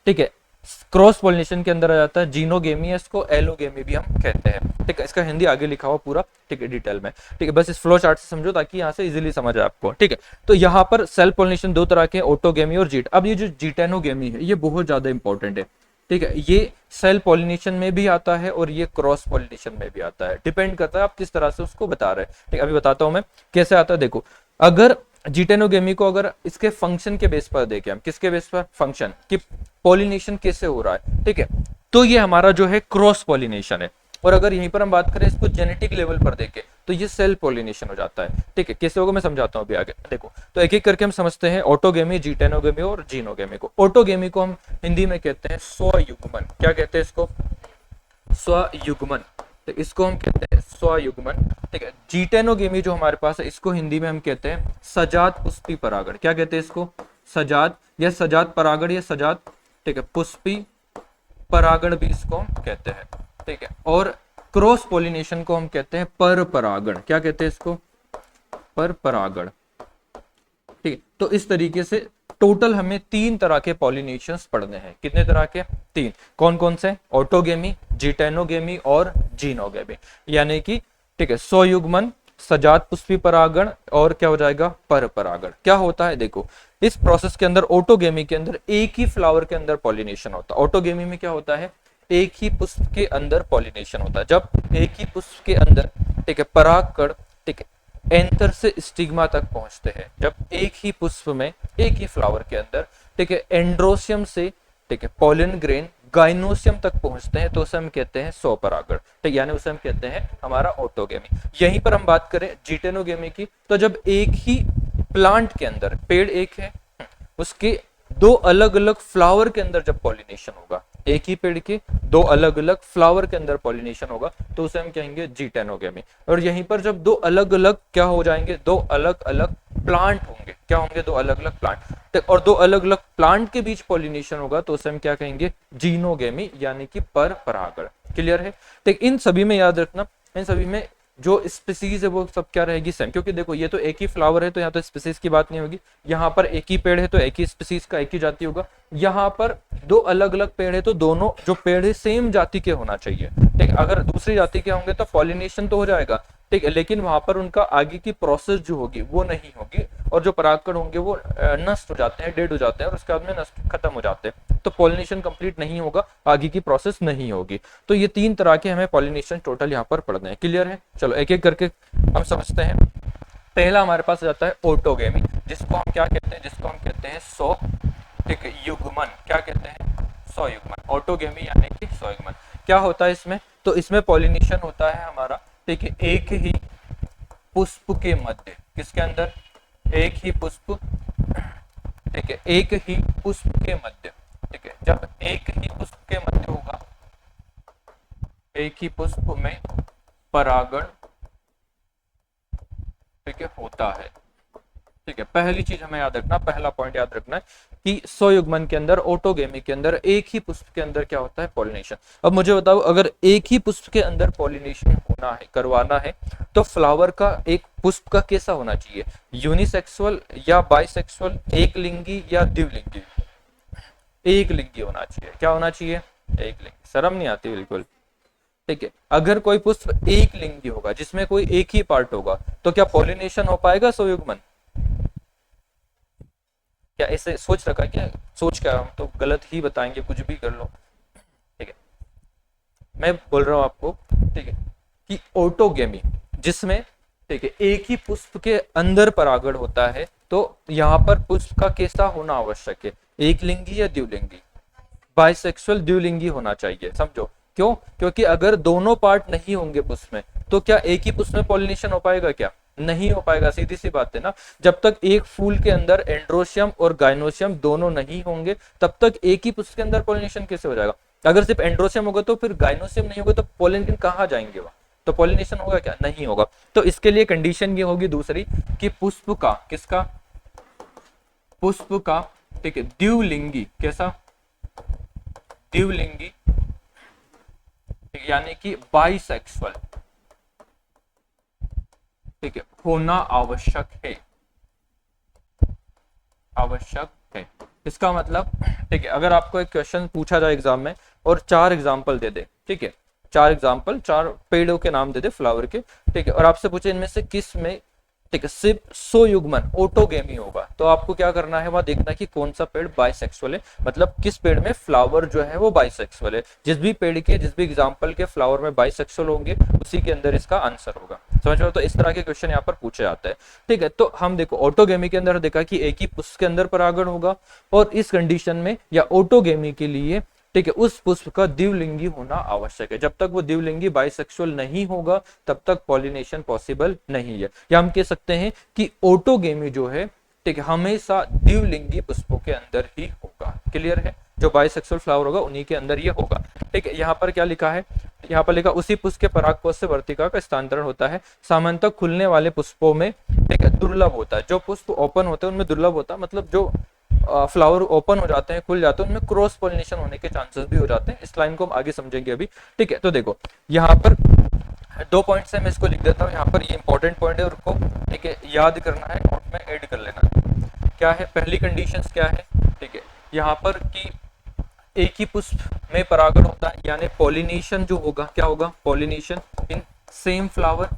ठीक है क्रॉस पॉलिनेशन के अंदर आ जाता है जीनोगेमी, इसको एलोगेमी भी हम कहते हैं, ठीक है। इसका हिंदी आगे लिखा हुआ पूरा, ठीक है, डिटेल में, ठीक है, बस इस फ्लो चार्ट से समझो ताकि यहाँ से इजीली समझ आए आपको, ठीक है। तो यहाँ पर सेल्फ पॉलिनेशन दो तरह के, ऑटोगेमी और जीट। अब ये जो जीटेनोगेमी है ये बहुत ज्यादा इंपॉर्टेंट है, ठीक है, ये सेल्फ पॉलिनेशन में भी आता है और ये क्रॉस पॉलिनेशन में भी आता है, डिपेंड करता है आप किस तरह से उसको बता रहे हैं, ठीक है। अभी बताता हूं मैं कैसे आता है। देखो अगर जीटेनोगेमी को अगर इसके फंक्शन के बेस पर देखें हम, किसके बेस पर, फंक्शन कि पॉलिनेशन कैसे हो रहा है, ठीक है, तो ये हमारा जो है क्रॉस पॉलिनेशन है। और अगर यहीं पर हम बात करें इसको जेनेटिक लेवल पर देखें तो ये सेल्फ पॉलिनेशन हो जाता है, ठीक है। कैसे होगा मैं समझाता हूँ अभी आगे। देखो तो एक एक करके हम समझते हैं ऑटोगेमी, जीटेनोगेमी और जीनोगेमी को। ऑटोगेमी को हम हिंदी में कहते हैं स्वयुग्मन, क्या कहते हैं इसको, स्वयुग्मन, तो इसको हम कहते हैं स्वयुग्मन, ठीक है। जीटेनोगेमी जो हमारे पास है इसको हिंदी में हम कहते हैं सजात पुष्पी परागण, क्या कहते हैं इसको, सजात या सजात परागण या सजात, ठीक है, पुष्पी परागण भी इसको हम कहते हैं, ठीक है। और क्रॉस पॉलिनेशन को हम कहते हैं पर परागण, क्या कहते हैं इसको, पर परागण, ठीक है। तो इस तरीके से टोटल हमें तीन तरह के पॉलिनेशंस पढ़ने हैं, कितने तरह के, तीन। कौन कौन से, ऑटोगेमी, जीटेनोगेमी और जीनोगेमी, यानी कि ठीक है स्वयुग्मन, सजात पुष्पी परागण और क्या हो जाएगा, पर परागण। क्या होता है देखो इस प्रोसेस के अंदर, ऑटोगेमी के अंदर एक ही फ्लावर के अंदर पॉलिनेशन होता है। ऑटोगेमी में क्या होता है, एक ही पुष्प के अंदर पॉलिनेशन होता है, जब एक ही पुष्प के अंदर, ठीक है, परागकण, ठीक है, एंथर से स्टिग्मा तक पहुंचते हैं, जब एक ही पुष्प में, एक ही फ्लावर के अंदर, ठीक है, एंड्रोसियम से, ठीक है, पोलन ग्रेन गाइनोसियम तक पहुंचते हैं, तो उसे हम कहते हैं स्वपरागण, ठीक, यानी उसे हम कहते हैं हमारा ऑटोगेमी। यहीं पर हम बात करें जिटेनोगेमी की, तो जब एक ही प्लांट के अंदर, पेड़ एक है, उसके दो अलग अलग फ्लावर के अंदर जब पॉलिनेशन होगा, एक ही पेड़ के दो अलग अलग फ्लावर के अंदर पॉलिनेशन होगा, तो उसे हम कहेंगे जिटेनोगेमी। और यहीं पर जब दो अलग अलग क्या हो जाएंगे, दो अलग अलग प्लांट होंगे, क्या होंगे, दो अलग अलग प्लांट, और दो अलग अलग प्लांट के बीच पॉलिनेशन होगा, तो उसे हम क्या कहेंगे, जीनोगेमी, यानी कि पर परागण। क्लियर है? ठीक, इन सभी में याद रखना, इन सभी में जो स्पीसीज है वो सब क्या रहेगी, सेम, क्योंकि देखो ये तो एक ही फ्लावर है, तो यहाँ तो स्पीसीज की बात नहीं होगी, यहाँ पर एक ही पेड़ है तो एक ही स्पीसीज का, एक ही जाति होगा, यहाँ पर दो अलग अलग पेड़ है तो दोनों जो पेड़ है सेम जाति के होना चाहिए, ठीक है। अगर दूसरी जाति के होंगे तो पॉलिनेशन तो हो जाएगा, ठीक है, लेकिन वहां पर उनका आगे की प्रोसेस जो होगी वो नहीं होगी, और जो परागकण होंगे वो नष्ट हो जाते हैं, डेड हो जाते हैं, और उसके बाद में नष्ट खत्म हो जाते हैं, तो पॉलिनेशन कंप्लीट नहीं होगा, आगे की प्रोसेस नहीं होगी। तो ये तीन तरह के हमें पॉलिनेशन टोटल यहाँ पर पढ़ने हैं। क्लियर है? चलो एक एक करके हम समझते हैं। पहला हमारे पास आ जाता है ऑटोगेमी, जिसको हम क्या कहते हैं, जिसको हम कहते हैं सौ, ठीक है, युग्मन। क्या कहते हैं? सौ युग्मन। ऑटोगेमी यानी कि सौ युग्मन। क्या होता है इसमें? तो इसमें पॉलिनेशन होता है हमारा, ठीक है, एक ही पुष्प के मध्य, किसके अंदर? एक ही पुष्प, ठीक है, एक ही पुष्प के मध्य, ठीक है, जब एक ही पुष्प के मध्य होगा, एक ही पुष्प में परागण, ठीक है, होता है, ठीक है। पहली चीज हमें याद रखना, पहला पॉइंट याद रखना है कि स्वयुग्मन के अंदर, ऑटोगेमी के अंदर एक ही पुष्प के अंदर क्या होता है? पॉलिनेशन। अब मुझे बताओ, अगर एक ही पुष्प के अंदर पॉलिनेशन होना है, करवाना है, तो फ्लावर का एक पुष्प का कैसा होना चाहिए? यूनिसेक्सुअल या बाइसेक्सुअल, एक लिंगी या द्विलिंगी? एक लिंगी होना चाहिए। क्या होना चाहिए? एक लिंगी। शर्म नहीं आती बिल्कुल, ठीक है। अगर कोई पुष्प एक लिंगी होगा, जिसमें कोई एक ही पार्ट होगा, तो क्या पॉलिनेशन हो पाएगा स्वयुग्मन? क्या ऐसे सोच रखा? क्या सोच, क्या हम तो गलत ही बताएंगे, कुछ भी कर लो, ठीक है। मैं बोल रहा हूं आपको, ठीक है, कि ऑटोगेमी जिसमें, ठीक है, एक ही पुष्प के अंदर परागण होता है, तो यहाँ पर पुष्प का कैसा होना आवश्यक है? एक लिंगी या द्विलिंगी? बाइसेक्सुअल, द्विलिंगी होना चाहिए। समझो क्यों? क्योंकि अगर दोनों पार्ट नहीं होंगे पुष्प में, तो क्या एक ही पुष्प में पॉलिनेशन हो पाएगा? क्या नहीं हो पाएगा, सीधी सी बात है ना। जब तक एक फूल के अंदर एंड्रोशियम और गाइनोशियम दोनों नहीं होंगे, तब तक एक ही पुष्प के अंदर पॉलिनेशन कैसे हो जाएगा? अगर सिर्फ एंड्रोशियम होगा तो फिर गाइनोशियम नहीं होगा, तो पोलिन कहाँ जाएंगे वहां? तो पॉलिनेशन होगा क्या? नहीं होगा। तो इसके लिए कंडीशन ये होगी दूसरी, कि पुष्प का, किसका? पुष्प का, ठीक है, द्विलिंगी, कैसा? द्विलिंगी, यानी कि बाइसेक्सुअल, ठीक है, होना आवश्यक है, आवश्यक है। इसका मतलब, ठीक है, अगर आपको एक क्वेश्चन पूछा जाए एग्जाम में और चार एग्जाम्पल दे दे, ठीक है, चार एग्जाम्पल, चार पेड़ों के नाम दे दे, फ्लावर के, ठीक है, और आपसे पूछे इनमें से किस में, ठीक है, सिर्फ स्वयुग्मन, ऑटोगेमी होगा, तो आपको क्या करना है? वहां देखना कि कौन सा पेड़ बाइसेक्सुअल है, मतलब किस पेड़ में फ्लावर जो है वो बाइसेक्सुअल है। जिस भी पेड़ के, जिस भी एग्जाम्पल के फ्लावर में बाइसेक्सुअल होंगे, उसी के अंदर इसका आंसर होगा। समझ रहे हो? तो इस तरह के क्वेश्चन यहाँ पर पूछे जाते हैं, ठीक है। तो हम देखो ऑटोगेमी के अंदर देखा कि एक ही पुष्प के अंदर परागण होगा, और इस कंडीशन में या ऑटोगेमी के लिए, ठीक है, उस पुष्प का द्विलिंगी होना आवश्यक है। जब तक वो द्विलिंगी बाइसेक्सुअल नहीं होगा, तब तक पॉलिनेशन पॉसिबल नहीं है। या हम कह सकते हैं कि ऑटोगेमी जो है, ठीक है, हमेशा द्विलिंगी पुष्पों के अंदर ही होगा। क्लियर है? जो बाइसेक्सुअल फ्लावर होगा उन्हीं के अंदर ये होगा, ठीक है। यहाँ पर क्या लिखा है? यहाँ पर लिखा, उसी पुष्प के परागकोश से वर्तिका का स्थानांतरण होता है, सामान्यतः खुलने वाले पुष्पों में, ठीक है, दुर्लभ होता है। जो पुष्प ओपन होते हैं उनमें दुर्लभ होता है, मतलब जो फ्लावर ओपन हो जाते हैं, खुल जाते हैं, उनमें क्रॉस पोलिनेशन होने के चांसेस भी हो जाते हैं। इस लाइन को हम आगे समझेंगे अभी, ठीक है। तो देखो यहाँ पर दो पॉइंट्स है, मैं इसको लिख देता हूँ यहाँ पर, ये इंपॉर्टेंट पॉइंट है, उनको, ठीक है, याद करना है, नोट में ऐड कर लेना है। क्या है पहली कंडीशंस? क्या है, ठीक है, यहाँ पर कि एक ही पुष्प में परागण होता है, यानी पॉलिनेशन जो होगा, क्या होगा? Pollination in same flower,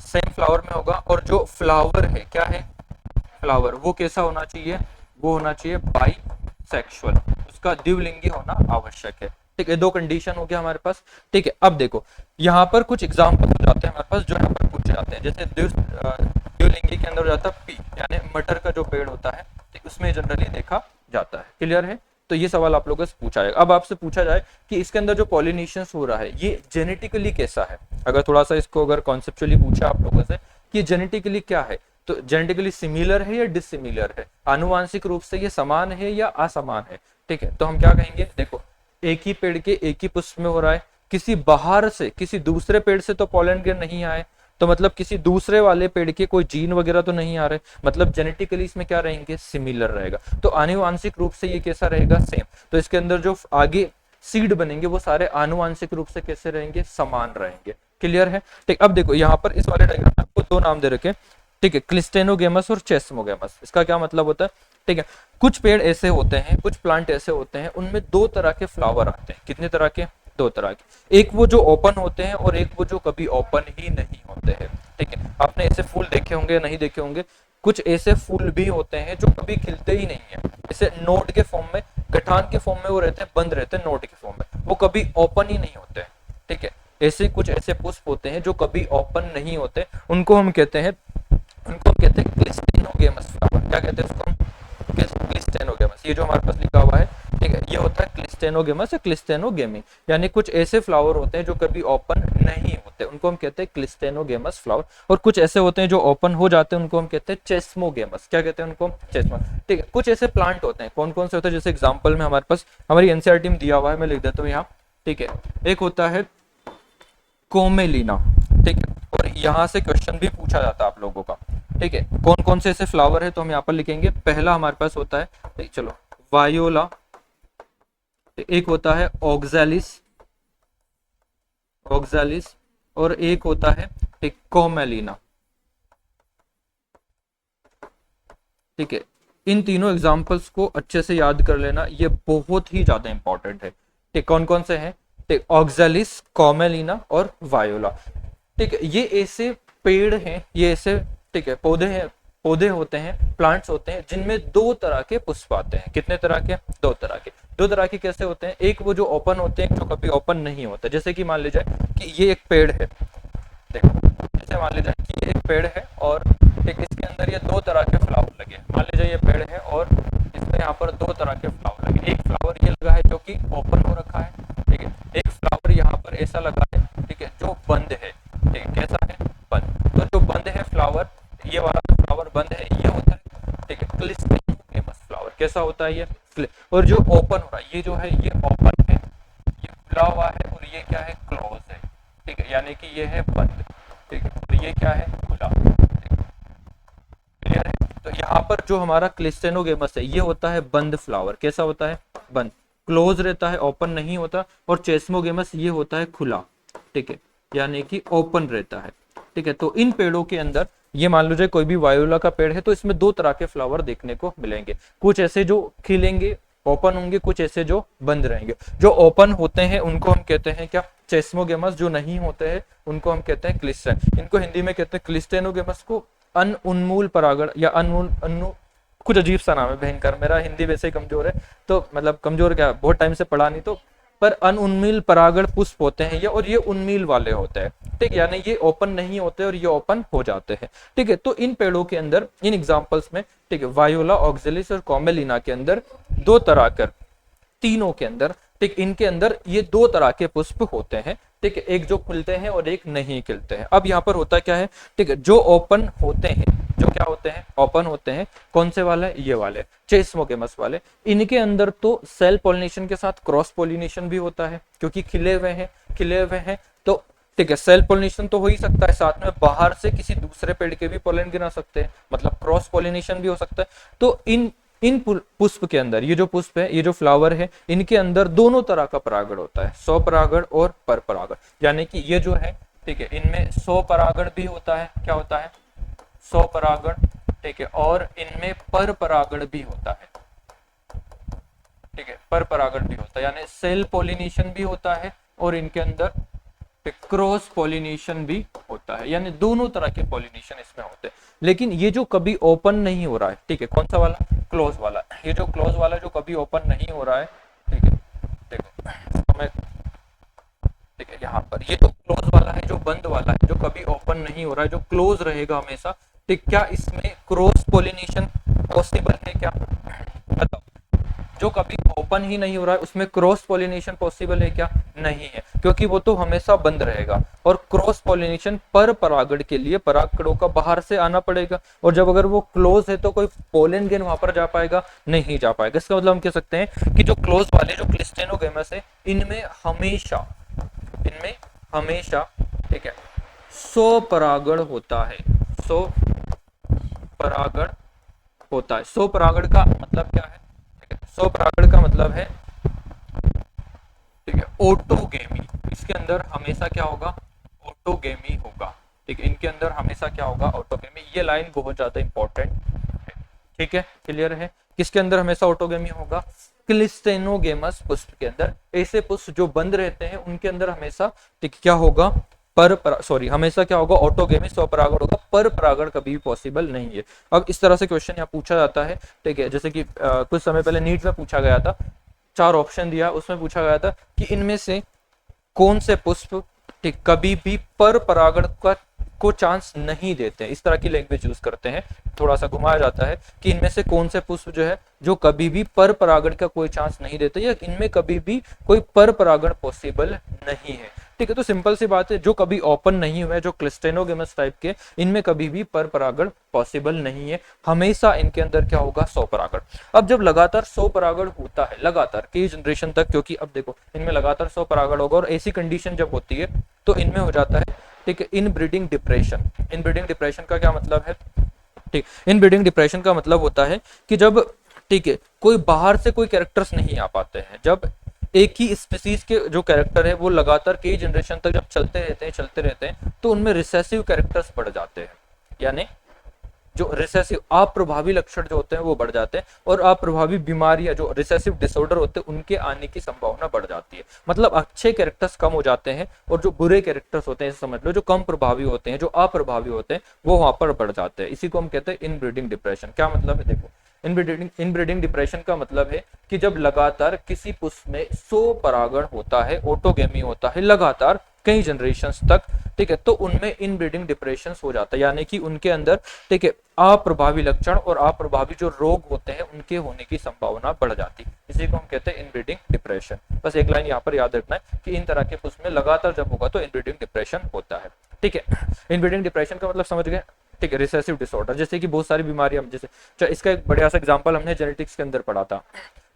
same flower में होगा, और जो फ्लावर है, क्या है? फ्लावर, वो कैसा होना चाहिए? वो होना चाहिए बाई सेक्सुअल, उसका द्विलिंगी होना आवश्यक है। ठीक है, दो कंडीशन हो गया हमारे पास। ठीक है, अब देखो यहाँ पर कुछ एग्जाम्पल हो जाते हैं हमारे पास जो यहाँ पर पूछे जाते हैं, जैसे द्विलिंगी के अंदर हो जाता है पी, यानी मटर का जो पेड़ होता है, ठीक, उसमें जनरली देखा जाता है। क्लियर है? तो ये सवाल आप लोगों से पूछा जाएगा। अब आपसे पूछा जाए कि इसके अंदर जो पॉलिनेशन हो रहा है ये जेनेटिकली कैसा है, अगर थोड़ा सा इसको अगर कॉन्सेप्चुअली पूछा आप लोगों से कि जेनेटिकली क्या है, तो जेनेटिकली सिमिलर है या डिसिमिलर है, आनुवांशिक रूप से ये समान है या असमान है। ठीक है, तो हम क्या कहेंगे, देखो एक ही पेड़ के एक ही पुष्प में हो रहा है, किसी बाहर से किसी दूसरे पेड़ से तो पॉलन ग्रेन नहीं आए, तो मतलब किसी दूसरे वाले पेड़ के कोई जीन वगैरह तो नहीं आ रहे, मतलब जेनेटिकली इसमें क्या रहेंगे, सिमिलर रहेगा। तो आनुवांशिक रूप से ये कैसा रहेगा, सेम। तो इसके अंदर जो आगे सीड बनेंगे वो सारे आनुवांशिक रूप से कैसे रहेंगे, समान रहेंगे। क्लियर है? ठीक, अब देखो यहाँ पर इस वाले डायग्राम में आपको दो नाम दे रखे, ठीक है, क्लिस्टेनोगेमस और चेस्मोगेमस। इसका क्या मतलब होता है? ठीक है, कुछ पेड़ ऐसे होते हैं, कुछ प्लांट ऐसे होते हैं, उनमें दो तरह के फ्लावर आते हैं। कितने तरह के? दो तरह के। एक वो जो ओपन होते हैं और एक वो जो कभी ओपन ही नहीं होते हैं। ठीक है, आपने ऐसे फूल देखे होंगे, नहीं देखे होंगे, कुछ ऐसे फूल भी होते हैं जो कभी खिलते ही नहीं है, जैसे नोड के फॉर्म में, गठान के फॉर्म में वो रहते हैं, बंद रहते हैं नोड के फॉर्म में, वो कभी ओपन ही नहीं होते हैं। ठीक है, ऐसे कुछ ऐसे पुष्प होते हैं जो कभी ओपन नहीं होते, उनको हम कहते हैं क्लिस्टेनोगेमस फ्लावर। क्या कहते हैं उसको हम? क्लिस्टेनोगेमस। ये जो हमारे पास लिखा हुआ है, ठीक है, ये होता है क्लिस्टेनोगेमस या क्लिस्टेनोगेमी, यानी कुछ ऐसे फ्लावर होते हैं जो कभी ओपन नहीं होते, उनको हम कहते हैं क्लिस्टेनोगेमस फ्लावर। और कुछ ऐसे होते हैं जो ओपन हो जाते हैं, उनको हम कहते हैं चेस्मोगेमस। क्या कहते हैं उनको? चेस्मो। ठीक है, कुछ ऐसे प्लांट होते हैं, कौन कौन से होते हैं, जैसे एग्जाम्पल में हमारे पास हमारी एनसीईआरटी में दिया हुआ है, मैं लिख देता हूँ यहाँ। ठीक है, एक होता है कोमेलिना। ठीक है, और यहाँ से क्वेश्चन भी पूछा जाता है आप लोगों का। ठीक है, कौन कौन से ऐसे फ्लावर है, तो हम यहाँ पर लिखेंगे, पहला हमारे पास होता है, चलो, वायोला, एक होता है ऑक्सैलिस, और एक होता है कोमेलिना। ठीक है, इन तीनों एग्जांपल्स को अच्छे से याद कर लेना, ये बहुत ही ज्यादा इंपॉर्टेंट है। ठीक, कौन कौन से हैं? ठीक, ऑक्सैलिस, कोमेलिना और वायोला। ठीक है, ये ऐसे पेड़ हैं, ये ऐसे, ठीक है, पौधे होते हैं, प्लांट्स होते हैं जिनमें दो तरह के पुष्प आते हैं। कितने तरह के? दो तरह के। दो तरह के कैसे होते हैं? एक वो जो ओपन होते हैं, जो कभी ओपन नहीं होते, जैसे कि मान लीजिए कि ये एक पेड़ है, देखो, जैसे मान लीजिए कि ये एक पेड़ है और ठीक, इसके अंदर ये दो तरह के फ्लावर लगे। मान लीजिए ये पेड़ है और इसमें यहाँ पर दो तरह के फ्लावर लगे, एक फ्लावर ये लगा है जो कि ओपन हो रखा है, ठीक है, एक फ्लावर यहाँ पर ऐसा लगा है, ठीक है, जो बंद है। ठीक है, कैसा है? बंद। तो जो बंद है फ्लावर, ये वाला जो फ्लावर बंद है, ये होता है, ठीक है, क्लिस्टेनोगेमस फ्लावर। कैसा होता है ये? और जो ओपन हो रहा है, ये जो है ये ओपन है, ये खुला हुआ है, और ये क्या है? क्लोज है। ठीक है, यानी कि ये है बंद, ठीक है, और ये क्या है? खुला। क्लियर है? तो यहाँ पर जो हमारा क्लिस्टेनोगेमस है, ये होता है बंद फ्लावर। कैसा होता है? बंद, क्लोज रहता है, ओपन नहीं होता। और चेस्मोगेमस ये होता है खुला, ठीक है, यानी कि ओपन रहता है। ठीक है, तो इन पेड़ों के अंदर, ये मान लीजिए कोई भी वायोला का पेड़ है, तो इसमें दो तरह के फ्लावर देखने को मिलेंगे, कुछ ऐसे जो खिलेंगे, ओपन होंगे, कुछ ऐसे जो बंद रहेंगे। जो ओपन होते हैं उनको हम कहते हैं क्या? चेस्मोगेमस। जो नहीं होते हैं उनको हम कहते हैं क्लिस्टेन। इनको हिंदी में कहते हैं क्लिस्टेनोगेमस को उन्मूल परागण या कुछ अजीब सा नाम है, भयंकर। मेरा हिंदी वैसे ही कमजोर है, तो मतलब कमजोर क्या, बहुत टाइम से पढ़ा नहीं, तो पर अनउन्मील परागण पुष्प होते हैं ये, और ये उन्मील वाले होते हैं। ठीक, यानी ये ओपन नहीं होते और ये ओपन हो जाते हैं। ठीक है, तो इन पेड़ों के अंदर, इन एग्जांपल्स में, ठीक है, वायोला, ऑक्सैलिस और कोमेलिना के अंदर दो तरह कर, तीनों के अंदर, ठीक, इनके अंदर ये दो तरह के पुष्प होते हैं। ठीक है, एक जो खुलते हैं और एक नहीं खिलते हैं। अब यहाँ पर होता क्या है? ठीक है, जो ओपन होते हैं, जो क्या होते हैं? ओपन होते हैं। कौन से वाले? ये वाले चेस्मोगेमस वाले। इनके अंदर तो सेल पॉलिनेशन के साथ क्रॉस पॉलिनेशन भी होता है, क्योंकि खिले हुए हैं, तो ठीक है, सेल पॉलिनेशन तो हो ही सकता है, साथ में बाहर से किसी दूसरे पेड़ के भी पोलन गिरा सकते हैं, मतलब क्रॉस पॉलिनेशन भी हो सकता है। तो इन पुष्प के अंदर, ये जो पुष्प है, ये जो फ्लावर है, इनके अंदर दोनों तरह का परागण होता है, स्वपरागण और परपरागण। यानी कि ये जो है, ठीक है, इनमें स्वपरागण भी होता है। क्या होता है? स्वपरागण। ठीक है, और इनमें परपरागण भी होता है। ठीक है, परपरागण भी होता है, यानी सेल पॉलिनेशन भी होता है, और इनके अंदर क्रॉस पॉलिनेशन भी होता है, यानी दोनों तरह के पॉलिनेशन इसमें होते हैं। लेकिन ये जो कभी ओपन नहीं हो रहा है, ठीक है, कौन सा वाला, क्लोज वाला, ये जो क्लोज वाला जो कभी ओपन नहीं हो रहा है, ठीक है, देखो इसको मैं, ठीक है, यहाँ पर ये जो क्लोज वाला है, जो बंद वाला है, जो कभी ओपन नहीं हो रहा है, जो क्लोज रहेगा हमेशा, ठीक, क्या इसमें क्रॉस पॉलिनेशन पॉसिबल है क्या, बताओ। जो कभी ओपन ही नहीं हो रहा है उसमें क्रॉस पॉलिनेशन पॉसिबल है क्या, नहीं है, क्योंकि वो तो हमेशा बंद रहेगा। और क्रॉस पॉलिनेशन पर परागण के लिए परागकणों का बाहर से आना पड़ेगा, और जब अगर वो क्लोज है तो कोई पोलन ग्रेन वहां पर जा पाएगा, नहीं जा पाएगा। इसका मतलब हम कह सकते हैं कि जो क्लोज वाले जो क्लिस्टेनोगेमस है, इनमें हमेशा, ठीक है, स्वपरागण होता है, स्वपरागण होता है। स्वपरागण का मतलब क्या है, स्वपरागण का मतलब है, ठीक है, ऑटोगेमी। इसके अंदर हमेशा क्या होगा, ऑटोगेमी होगा, ठीक है, इनके अंदर हमेशा क्या होगा, ऑटोगेमी। ये लाइन बहुत ज्यादा इंपॉर्टेंट है, ठीक है, क्लियर है। किसके अंदर हमेशा ऑटोगेमी होगा, क्लिस्टेनोगेमस पुष्प के अंदर। ऐसे पुष्प जो बंद रहते हैं उनके अंदर हमेशा, ठीक, क्या होगा, हमेशा क्या होगा, ऑटोगेमी, स्वपरागण होगा, पर परागण कभी भी पॉसिबल नहीं है। अब इस तरह से क्वेश्चन यहाँ पूछा जाता है, ठीक है, जैसे कि कुछ समय पहले नीट में पूछा गया था, 4 ऑप्शन दिया, उसमें पूछा गया था कि इनमें से कौन से पुष्प, ठीक, कभी भी पर परागण का को चांस नहीं देते हैं। इस तरह की लैंग्वेज यूज करते हैं, थोड़ा सा घुमाया जाता है कि इनमें से कौन से पुष्प जो है जो कभी भी पर परागण का कोई चांस नहीं देते, या इनमें कभी भी कोई पर परागण पॉसिबल नहीं है, ठीक है। तो सिंपल सी बात है, जो कभी ओपन नहीं हुए, जो क्लिस्टेनोगेमस टाइप के, इनमें कभी भी पर परागण पॉसिबल नहीं है, हमेशा इनके अंदर क्या होगा, स्वपरागण। अब जब लगातार स्वपरागण होता है, लगातार कई जनरेशन तक, क्योंकि अब देखो इनमें लगातार स्वपरागण होगा, और ऐसी कंडीशन जब होती है तो इनमें हो जाता है, ठीक है, इनब्रीडिंग डिप्रेशन। इनब्रीडिंग डिप्रेशन का क्या मतलब है, ठीक, इनब्रीडिंग डिप्रेशन का मतलब होता है कि जब, ठीक है, कोई बाहर से कोई कैरेक्टर्स नहीं आ पाते हैं, जब एक ही स्पीसीज के जो कैरेक्टर है वो लगातार कई जनरेशन तक जब चलते रहते हैं, तो उनमें रिसेसिव कैरेक्टर्स बढ़ जाते हैं, यानी जो रिसेसिव अप्रभावी लक्षण जो होते हैं वो बढ़ जाते हैं, और अप्रभावी बीमारियां, जो रिसेसिव डिसऑर्डर होते हैं, उनके आने की संभावना बढ़ जाती है। मतलब अच्छे कैरेक्टर्स कम हो जाते हैं, और जो बुरे कैरेक्टर्स होते हैं, समझ लो, जो कम प्रभावी होते हैं, जो अप्रभावी होते हैं, वो वहां पर बढ़ जाते हैं। इसी को हम कहते हैं इनब्रीडिंग डिप्रेशन। क्या मतलब है, देखो, इनब्रीडिंग डिप्रेशन का मतलब है कि जब लगातार किसी पुष्प में स्वपरागण होता है, ऑटोगेमी होता है लगातार कई जनरेशंस तक, ठीक है, तो उनमें इनब्रीडिंग डिप्रेशन हो जाता है, यानी कि उनके अंदर, ठीक है, अप्रभावी लक्षण और अप्रभावी जो रोग होते हैं उनके होने की संभावना बढ़ जाती है। इसी को हम कहते हैं इनब्रीडिंग डिप्रेशन। बस एक लाइन यहाँ पर याद रखना है कि इन तरह के पुष्प में लगातार जब होगा तो इनब्रीडिंग डिप्रेशन होता है, ठीक है। इनब्रीडिंग डिप्रेशन का मतलब समझ गए, ठीक है, रिसेसिव डिसऑर्डर, जैसे कि बहुत सारी बीमारियां, जैसे इसका एक बढ़िया सा एग्जांपल हमने जेनेटिक्स के अंदर पढ़ा था,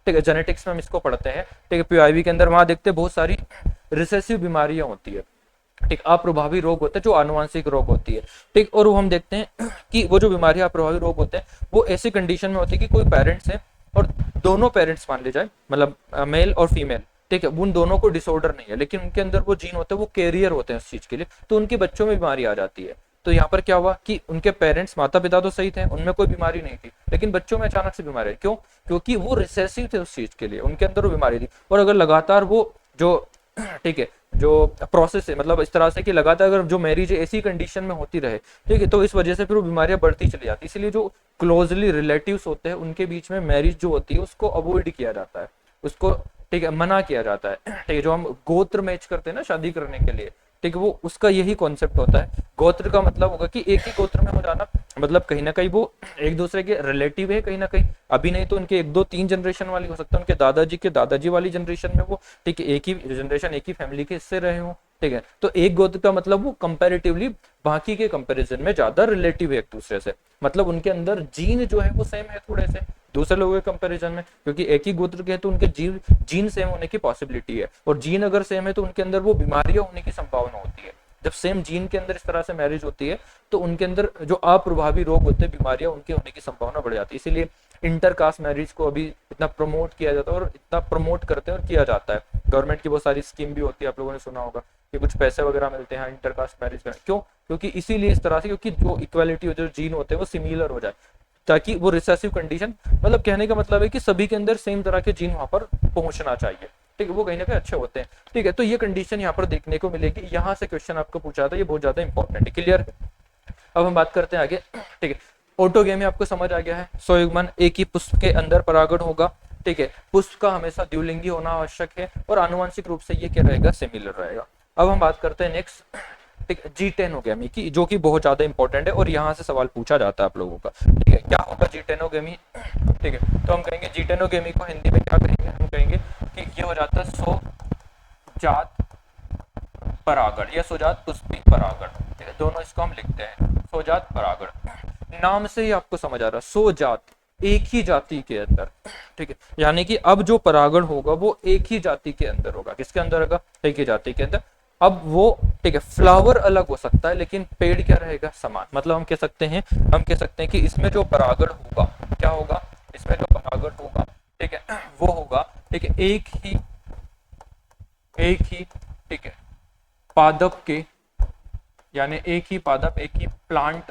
ठीक है, जेनेटिक्स में हम इसको पढ़ते हैं, ठीक है, पीआईबी के अंदर, वहां देखते हैं बहुत सारी रिसेसिव बीमारियां होती है, ठीक, अप्रभावी रोग होते हैं, जो आनुवंशिक रोग होती है, ठीक। और वो हम देखते हैं कि वो जो बीमारियां, अप्रभावी रोग होते हैं, वो ऐसी कंडीशन में होती है कि कोई पेरेंट्स है और दोनों पेरेंट्स मान ले जाए, मतलब मेल और फीमेल, ठीक है, उन दोनों को डिसऑर्डर नहीं है, लेकिन उनके अंदर वो जीन होते हैं, वो कैरियर होते हैं उस चीज के लिए, तो उनके बच्चों में बीमारी आ जाती है। तो यहाँ पर क्या हुआ कि उनके पेरेंट्स, माता पिता तो सही थे, उनमें कोई बीमारी नहीं थी, लेकिन बच्चों में अचानक से बीमारी आई। क्यों? क्योंकि वो रिसेसिव थे उस चीज के लिए, उनके अंदर वो बीमारी थी। और अगर लगातार वो जो, ठीक है, जो प्रोसेस है, मतलब इस तरह से कि लगातार अगर जो मैरिज ऐसी कंडीशन में होती रहे, ठीक है, तो इस वजह से फिर वो बीमारियां बढ़ती चली जाती है। इसलिए जो क्लोजली रिलेटिव्स होते हैं उनके बीच में मैरिज जो होती है उसको अवॉइड किया जाता है, उसको, ठीक है, मना किया जाता है, ठीक है। जो हम गोत्र मैच करते हैं ना शादी करने के लिए, ठीक है, वो उसका यही कॉन्सेप्ट होता है। गोत्र का मतलब होगा कि एक ही गोत्र में हो जाना, मतलब कहीं ना कहीं वो एक दूसरे के रिलेटिव है, कहीं ना कहीं, अभी नहीं तो उनके 1 2 3 जनरेशन वाली हो सकता है, उनके दादाजी के दादाजी वाली जनरेशन में वो, ठीक है, एक ही जनरेशन, एक ही फैमिली के हिस्से रहे हो, ठीक है। तो एक गोत्र का मतलब वो कंपैरेटिवली बाकी के कंपैरिजन में ज्यादा रिलेटिव है एक दूसरे से, मतलब उनके अंदर जीन जो है वो सेम है थोड़े से दूसरे लोगों के कंपैरिजन में, क्योंकि एक ही गोत्र के हैं तो उनके जीन सेम होने की पॉसिबिलिटी है, और जीन अगर सेम है तो उनके अंदर वो बीमारियां होने की संभावना होती है। जब सेम जीन के अंदर इस तरह से मैरिज होती है तो उनके अंदर जो अप्रभावी रोग होते हैं, बीमारियां, उनके होने की संभावना बढ़ जाती है। इसीलिए इंटरकास्ट मैरिज को अभी इतना प्रमोट किया जाता है, और इतना प्रमोट करते हैं और किया जाता है। गवर्नमेंट की बहुत सारी स्कीम भी होती है, आप लोगों ने सुना होगा कि कुछ पैसे वगैरह मिलते हैं इंटरकास्ट मैरिज में। क्यों? क्योंकि इसीलिए इस तरह से, क्योंकि जो इक्वालिटी, जो जीन होते हैं वो सिमिलर हो जाए, ताकि वो रिसेसिव कंडीशन, मतलब कहने का मतलब है कि सभी के अंदर सेम तरह के जीन वहां पर पहुंचना चाहिए, ठीक है, वो कहीं ना कहीं अच्छे होते हैं। ठीक है, तो ये कंडीशन यहाँ पर देखने को मिलेगी, यहाँ से क्वेश्चन आपको पूछा था, ये बहुत ज्यादा इंपॉर्टेंट है। क्लियर? अब हम बात करते हैं आगे। ठीक है, ऑटोगेमी आपको समझ आ गया है, स्वयुग्मन एक ही पुष्प के अंदर परागण होगा। ठीक है, पुष्प का हमेशा द्विलिंगी होना आवश्यक है और आनुवंशिक रूप से ये क्या रहेगा, सिमिलर रहेगा। अब हम बात करते हैं नेक्स्ट, ठीक है, G10 की, जो कि बहुत ज्यादा इंपॉर्टेंट है और यहाँ से सवाल पूछा जाता है आप लोगों का। ठीक है, क्या होगा G10? ठीक है, तो हम कहेंगे G10 को हिंदी में क्या कहेंगे, हम कहेंगे कि ये हो जाता है स्वजात परागण या स्वजात पुष्पी परागण। ठीक है, दोनों इसको हम लिखते हैं स्वजात परागण। नाम से ही आपको समझ आ रहा है, स्वजात एक ही जाति के अंदर। ठीक है, यानी कि अब जो परागण होगा वो एक ही जाति के अंदर होगा। किसके अंदर होगा? एक ही जाति के अंदर। अब वो, ठीक है, फ्लावर अलग हो सकता है लेकिन पेड़ क्या रहेगा, समान। मतलब हम कह सकते हैं कि इसमें जो परागण होगा, क्या होगा, इसमें जो परागण होगा, ठीक है, वो होगा, ठीक है, एक ही, ठीक है, पादप के, यानी एक ही पादप, एक ही प्लांट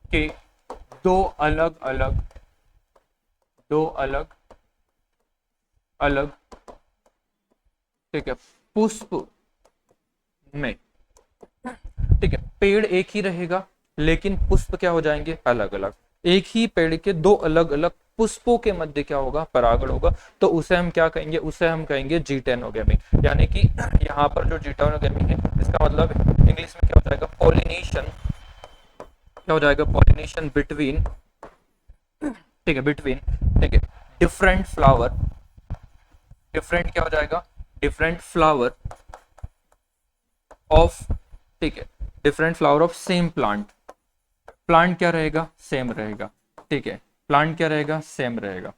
के दो अलग अलग, ठीक है, पुष्प में, ठीक है, पेड़ एक ही रहेगा लेकिन पुष्प क्या हो जाएंगे, अलग अलग। एक ही पेड़ के दो अलग अलग पुष्पों के मध्य क्या होगा, परागण होगा। तो उसे हम क्या कहेंगे, उसे हम कहेंगे G10। यानी कि यहाँ पर जो G10 है, इसका मतलब इंग्लिश में क्या हो जाएगा, पॉलिनेशन, क्या हो जाएगा, पॉलिनेशन बिटवीन, ठीक है, बिटवीन, ठीक है, डिफरेंट फ्लावर, डिफरेंट क्या हो जाएगा, डिफरेंट फ्लावर ऑफ, ठीक है, different flower of same plant. Plant क्या रहेगा, सेम रहेगा। ठीक है, प्लांट क्या रहेगा, सेम रहेगा।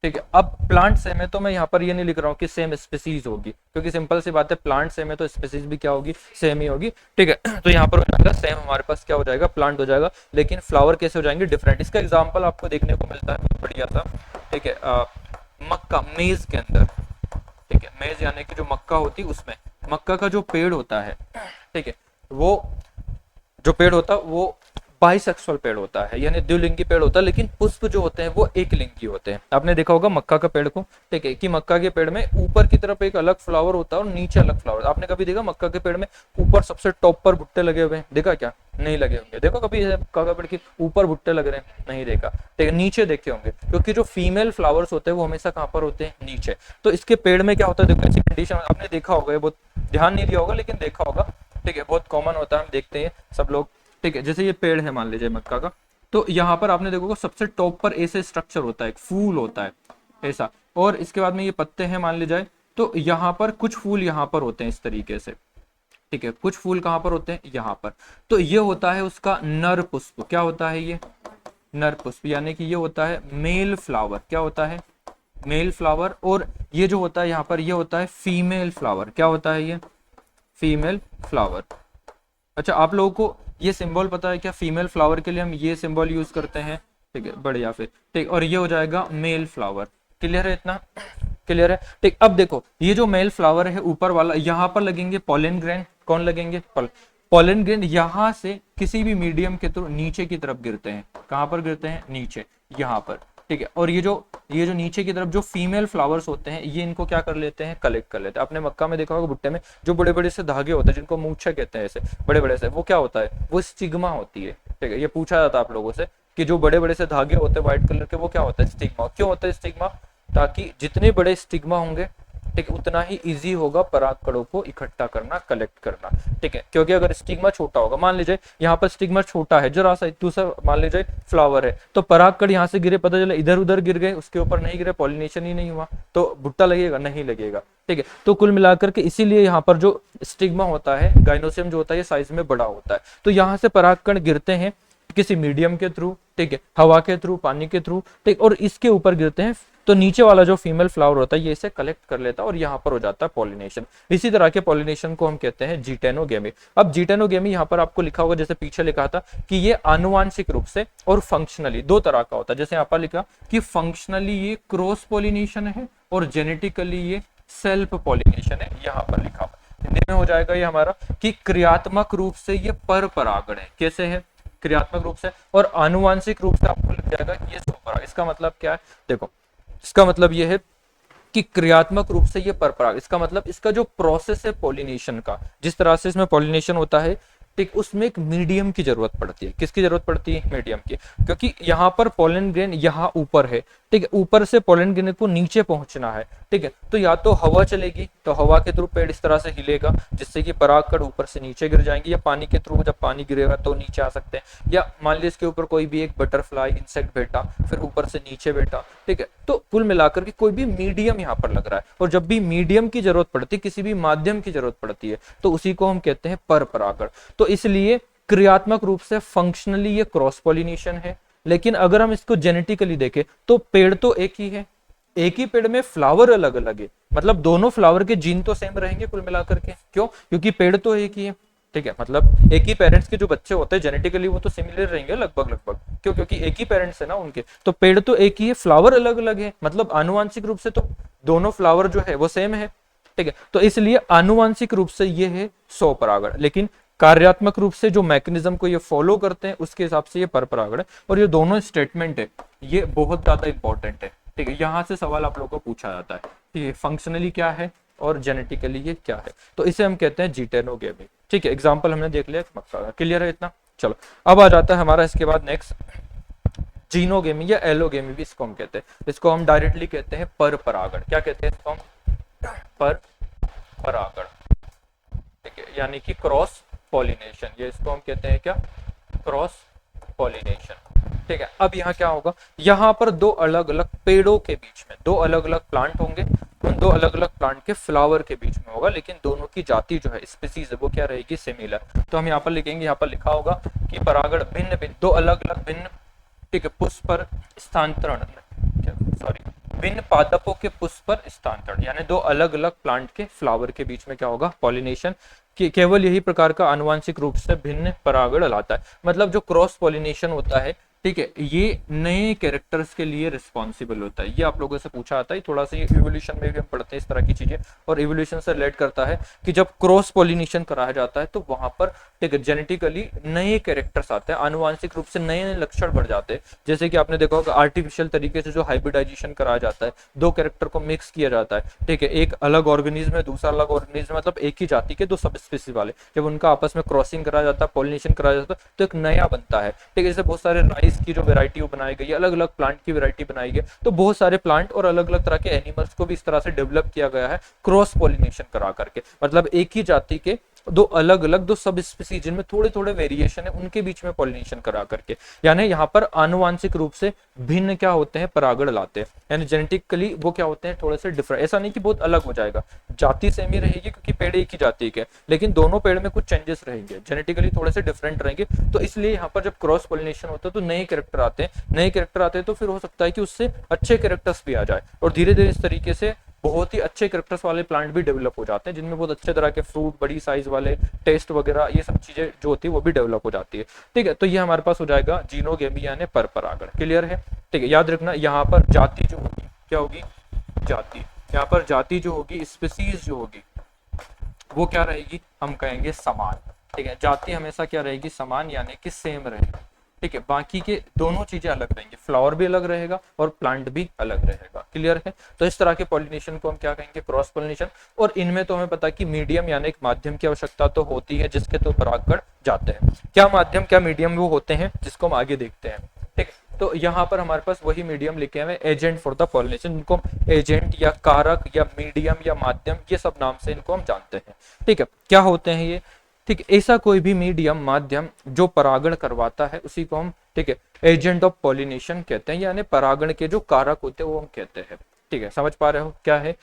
ठीक है, अब प्लांट सेम है तो मैं यहाँ पर ये नहीं लिख रहा हूँ कि सेम स्पीसीज होगी, क्योंकि सिंपल सी बात है, प्लांट सेम है तो स्पीसीज भी क्या होगी, सेम ही होगी। ठीक है, तो यहाँ पर हो जाएगा सेम, हमारे पास क्या हो जाएगा, प्लांट हो जाएगा, लेकिन फ्लावर कैसे हो जाएंगे, डिफरेंट। इसका एग्जाम्पल आपको देखने को मिलता है बहुत बढ़िया सा, ठीक है, मक्का, मेज के अंदर। ठीक है, मेज यानी कि जो मक्का होती है उसमें, मक्का का जो पेड़ होता है, ठीक है, वो जो पेड़ होता है वो बाइसेक्सुअल पेड़ होता है, यानी द्विलिंगी पेड़ होता है, लेकिन पुष्प जो होते हैं वो एक लिंगी होते हैं। आपने देखा होगा मक्का का पेड़ को, ठीक है, कि मक्का के पेड़ में ऊपर की तरफ एक अलग फ्लावर होता है और नीचे अलग फ्लावर। आपने कभी देखा मक्का के पेड़ में ऊपर सबसे टॉप पर भुट्टे लगे हुए हैं, देखा क्या, नहीं लगे होंगे। देखो कभी मक्का का पेड़ के ऊपर भुट्टे लग रहे हैं, नहीं देखा। ठीक है, नीचे देखे होंगे, क्योंकि जो फीमेल फ्लावर्स होते हैं वो हमेशा कहाँ पर होते हैं, नीचे। तो इसके पेड़ में क्या होता है, देखो ऐसी कंडीशन आपने देखा होगा, बहुत ध्यान नहीं दिया होगा लेकिन देखा होगा। ठीक है, बहुत कॉमन होता है, हम देखते हैं सब लोग। ठीक है, जैसे ये पेड़ है मान लीजिए मक्का का, तो यहाँ पर आपने देखोगे सबसे टॉप पर ऐसे स्ट्रक्चर होता है, एक फूल होता है ऐसा, और इसके बाद में ये पत्ते हैं मान ली जाए, तो यहाँ पर कुछ फूल यहाँ पर होते हैं इस तरीके से। ठीक है, कुछ फूल कहाँ पर होते हैं, यहाँ पर। तो ये होता है उसका नर पुष्प। क्या होता है ये, नर पुष्प, यानी कि ये होता है मेल फ्लावर। क्या होता है, मेल फ्लावर। और ये जो होता है यहाँ पर, ये होता है फीमेल फ्लावर। क्या होता है ये, फीमेल फ्लावर। अच्छा, आप लोगों को ये सिंबल पता है क्या, फीमेल फ्लावर के लिए हम ये सिंबल यूज करते हैं। ठीक है, बढ़िया, फिर ठीक, और ये हो जाएगा मेल फ्लावर। क्लियर है, इतना क्लियर है। ठीक, अब देखो ये जो मेल फ्लावर है ऊपर वाला, यहाँ पर लगेंगे पोलन ग्रेन। कौन लगेंगे, पोलन ग्रेन। यहाँ से किसी भी मीडियम के थ्रू नीचे की तरफ गिरते हैं। कहाँ पर गिरते हैं, नीचे, यहाँ पर। ठीक है, और ये जो नीचे की तरफ जो फीमेल फ्लावर्स होते हैं, ये इनको क्या कर लेते हैं, कलेक्ट कर लेते हैं। आपने मक्का में देखा होगा भुट्टे में जो बड़े बड़े से धागे होते हैं, जिनको मूछा कहते हैं, ऐसे बड़े बड़े से, वो क्या होता है, वो स्टिग्मा होती है। ठीक है, ये पूछा जाता है आप लोगों से कि जो बड़े बड़े से धागे होते हैं व्हाइट कलर के, वो क्या होता है, स्टिग्मा। क्यों होता है स्टिग्मा, ताकि जितने बड़े स्टिग्मा होंगे, ठीक है, उतना ही इजी होगा परागकणों को इकट्ठा करना, कलेक्ट करना। ठीक है, क्योंकि अगर स्टिग्मा छोटा होगा, मान लीजिए यहाँ पर स्टिग्मा छोटा है जरा सा, दूसरा मान लीजिए फ्लावर है, तो परागकण यहाँ से गिरे, पता चला इधर उधर गिर गए, उसके ऊपर नहीं गिरे, पॉलिनेशन ही नहीं हुआ, तो भुट्टा लगेगा, नहीं लगेगा। ठीक है, तो कुल मिलाकर के इसीलिए यहाँ पर जो स्टिग्मा होता है, गाइनोसियम जो होता है, ये साइज में बड़ा होता है। तो यहाँ से परागकण गिरते हैं किसी मीडियम के थ्रू, ठीक है, हवा के थ्रू, पानी के थ्रू, ठीक, और इसके ऊपर गिरते हैं, तो नीचे वाला जो फीमेल फ्लावर होता है ये इसे कलेक्ट कर लेता है और यहाँ पर हो जाता है पॉलिनेशन। इसी तरह के पॉलिनेशन को हम कहते हैं G10 अब G10 यहाँ पर आपको लिखा होगा, जैसे पीछे लिखा था कि ये आनुवांशिक रूप से और फंक्शनली दो तरह का होता है। जैसे यहाँ पर लिखा कि फंक्शनली ये क्रॉस पॉलिनेशन है और जेनेटिकली ये सेल्फ पॉलिनेशन है, यहाँ पर लिखा हुआ। हिंदी में हो जाएगा ये हमारा कि क्रियात्मक रूप से ये पर परागण है। कैसे है, क्रियात्मक रूप से, और आनुवांशिक रूप से आपको लग जाएगा कि ये स्वपराग। इसका मतलब क्या है, देखो इसका मतलब ये है कि क्रियात्मक रूप से ये परपराग, इसका मतलब इसका जो प्रोसेस है पॉलिनेशन का, जिस तरह से इसमें पॉलिनेशन होता है, ठीक, उसमें एक मीडियम की जरूरत पड़ती है। किसकी जरूरत पड़ती है? मीडियम की, क्योंकि यहाँ पर पोलन ग्रेन यहाँ ऊपर है, ठीक है, ऊपर से पोलन ग्रेन को नीचे पहुंचना है, ठीक है, तो या तो हवा चलेगी, तो हवा के थ्रू पेड़ इस तरह से हिलेगा जिससे कि परागकण ऊपर से नीचे गिर जाएंगे, या पानी के थ्रू जब पानी गिरेगा तो नीचे आ सकते हैं, या मान लीजिए इसके ऊपर कोई भी एक बटरफ्लाई इंसेक्ट बैठा फिर ऊपर से नीचे बैठा, ठीक है, तो कुल मिलाकर के कोई भी मीडियम यहाँ पर लग रहा है, और जब भी मीडियम की जरूरत पड़ती है, किसी भी माध्यम की जरूरत पड़ती है, तो उसी को हम कहते हैं पर परागण। तो इसलिए क्रियात्मक रूप से फंक्शनली ये क्रॉस पॉलिनेशन है, लेकिन अगर हम इसको जेनेटिकली देखें तो पेड़ तो एक ही है, एक ही पेड़ में फ्लावर अलग अलग है, मतलब दोनों फ्लावर के जीन तो सेम रहेंगे कुल मिलाकर के, क्यों? क्योंकि पेड़ तो एक ही है, ठीक है, मतलब एक ही पेरेंट्स के जो बच्चे होते हैं जेनेटिकली वो तो सिमिलर रहेंगे लगभग लगभग, क्यों? क्योंकि एक ही पेरेंट्स है ना उनके, तो पेड़ तो एक ही है, फ्लावर अलग अलग है, मतलब आनुवांशिक रूप से तो दोनों फ्लावर जो है वो सेम है, ठीक है, तो इसलिए आनुवांशिक रूप से ये है स्वपरागण, लेकिन कार्यात्मक रूप से जो मैकेनिज्म को ये फॉलो करते हैं उसके हिसाब से ये परपरागण है। और ये दोनों स्टेटमेंट है ये बहुत ज्यादा इंपॉर्टेंट है, ठीक है, यहाँ से सवाल आप लोगों को पूछा जाता है कि फंक्शनली क्या है और जेनेटिकली ये क्या है, तो इसे हम कहते हैं जीटेनोगेमी, ठीक है, एग्जाम्पल हमने देख लिया, क्लियर है इतना। चलो अब आ जाता है हमारा इसके बाद नेक्स्ट जीनोगेमी या एलोगेमी भी इसको हम कहते हैं, इसको हम डायरेक्टली कहते हैं पर परागण। क्या कहते हैं इसको हम? पर परागण, ठीक है, यानी कि क्रॉस पॉलिनेशन, ये इसको हम कहते हैं क्या? क्रॉस पॉलिनेशन, ठीक है। अब यहाँ क्या होगा, यहाँ पर दो अलग अलग पेड़ों के बीच में दो अलग अलग प्लांट होंगे, उन दो अलग अलग प्लांट के फ्लावर के बीच में होगा, लेकिन दोनों की जाति जो है स्पीसीज है वो क्या रहेगी? सिमिलर। तो हम यहाँ पर लिखेंगे, यहाँ पर लिखा होगा कि परागण भिन्न भिन्न दो अलग अलग भिन्न, ठीक है, पुष्प पर स्थानांतरण, सॉरी, भिन्न पादपों के पुष्प पर स्थानांतरण, यानी दो अलग अलग प्लांट के फ्लावर के बीच में क्या होगा? पॉलिनेशन। कि केवल यही प्रकार का आनुवांशिक रूप से भिन्न परागण लाता है, मतलब जो क्रॉस पॉलिनेशन होता है, ठीक है, ये नए कैरेक्टर्स के लिए रिस्पॉन्सिबल होता है। ये आप लोगों से पूछा आता है, थोड़ा सा ये इवोल्यूशन में भी हम पढ़ते हैं इस तरह की चीजें, और इवोल्यूशन से रिलेट करता है कि जब क्रॉस पॉलिनेशन कराया जाता है तो वहां पर, ठीक है, जेनेटिकली नए कैरेक्टर्स आते हैं, आनुवांशिक रूप से नए नए लक्षण बढ़ जाते हैं। जैसे कि आपने देखा होगा आर्टिफिशियल तरीके से जो हाइब्रिडाइजेशन कराया जाता है, दो कैरेक्टर को मिक्स किया जाता है, ठीक है, एक अलग ऑर्गेनिज्म है दूसरा अलग ऑर्गेनिज्म, मतलब एक ही जाति के दो सब स्पीसीज वाले, जब उनका आपस में क्रॉसिंग कराया जाता है, पॉलिनेशन कराया जाता है, तो एक नया बनता है, ठीक है। जैसे बहुत सारे राइस की जो वेराइटी बनाई गई है, अलग अलग प्लांट की वेराइटी बनाई गई, तो बहुत सारे प्लांट और अलग अलग तरह के एनिमल्स को भी इस तरह से डेवलप किया गया है क्रॉस पॉलिनेशन करा करके, मतलब एक ही जाति के दो अलग अलग दो सब स्पीसीज जिनमें थोड़े थोड़े वेरिएशन है उनके बीच में पॉलिनेशन करा करके, यानी यहाँ पर आनुवांशिक रूप से भिन्न क्या होते हैं? परागण लाते हैं, यानी जेनेटिकली वो क्या होते हैं? थोड़े से डिफरेंट। ऐसा नहीं कि बहुत अलग हो जाएगा, जाति सेम ही रहेगी क्योंकि पेड़ एक ही जाति के, लेकिन दोनों पेड़ में कुछ चेंजेस रहेंगे, जेनेटिकली थोड़े से डिफरेंट रहेंगे। तो इसलिए यहाँ पर जब क्रॉस पॉलिनेशन होता है तो नए कैरेक्टर आते हैं, नए कैरेक्टर आते हैं तो फिर हो सकता है कि उससे अच्छे कैरेक्टर्स भी आ जाए, और धीरे धीरे इस तरीके से बहुत ही अच्छे कैरेक्टर्स वाले प्लांट भी डेवलप हो जाते हैं, जिनमें बहुत अच्छे तरह के फ्रूट, बड़ी साइज वाले, टेस्ट वगैरह, ये सब चीजें जो होती है वो भी डेवलप हो जाती है, ठीक है। तो ये हमारे पास हो जाएगा जीनोगेमी यानी पर परागण, क्लियर है, ठीक है। याद रखना यहाँ पर जाति जो होगी क्या होगी? जाति। यहाँ पर जाति जो होगी, स्पीसीज जो होगी वो क्या रहेगी? हम कहेंगे समान, ठीक है। जाति हमेशा क्या रहेगी? समान, यानी कि सेम रहेगी, ठीक है। बाकी के दोनों चीजें अलग रहेंगी, फ्लावर भी अलग रहेगा और प्लांट भी अलग रहेगा, क्लियर है। तो इस तरह के पॉलिनेशन को हम क्या कहेंगे? Cross pollination. और इनमें तो हमें पता है कि मीडियम यानी एक माध्यम की आवश्यकता तो होती है जिसके तो परागकण जाते हैं। क्या माध्यम, क्या मीडियम वो होते हैं जिसको हम आगे देखते हैं, ठीक। तो यहाँ पर हमारे पास वही मीडियम लिखे हुए एजेंट फॉर द पॉलिनेशन, इनको एजेंट या कारक या मीडियम या माध्यम, ये सब नाम से इनको हम जानते हैं, ठीक है। क्या होते हैं ये? ठीक, ऐसा कोई भी मीडियम, माध्यम जो परागण करवाता है उसी को हम, ठीक है, एजेंट ऑफ पॉलिनेशन कहते हैं, यानी परागण के जो कारक होते हैं वो हम कहते हैं, ठीक है। समझ पा रहे हो क्या है?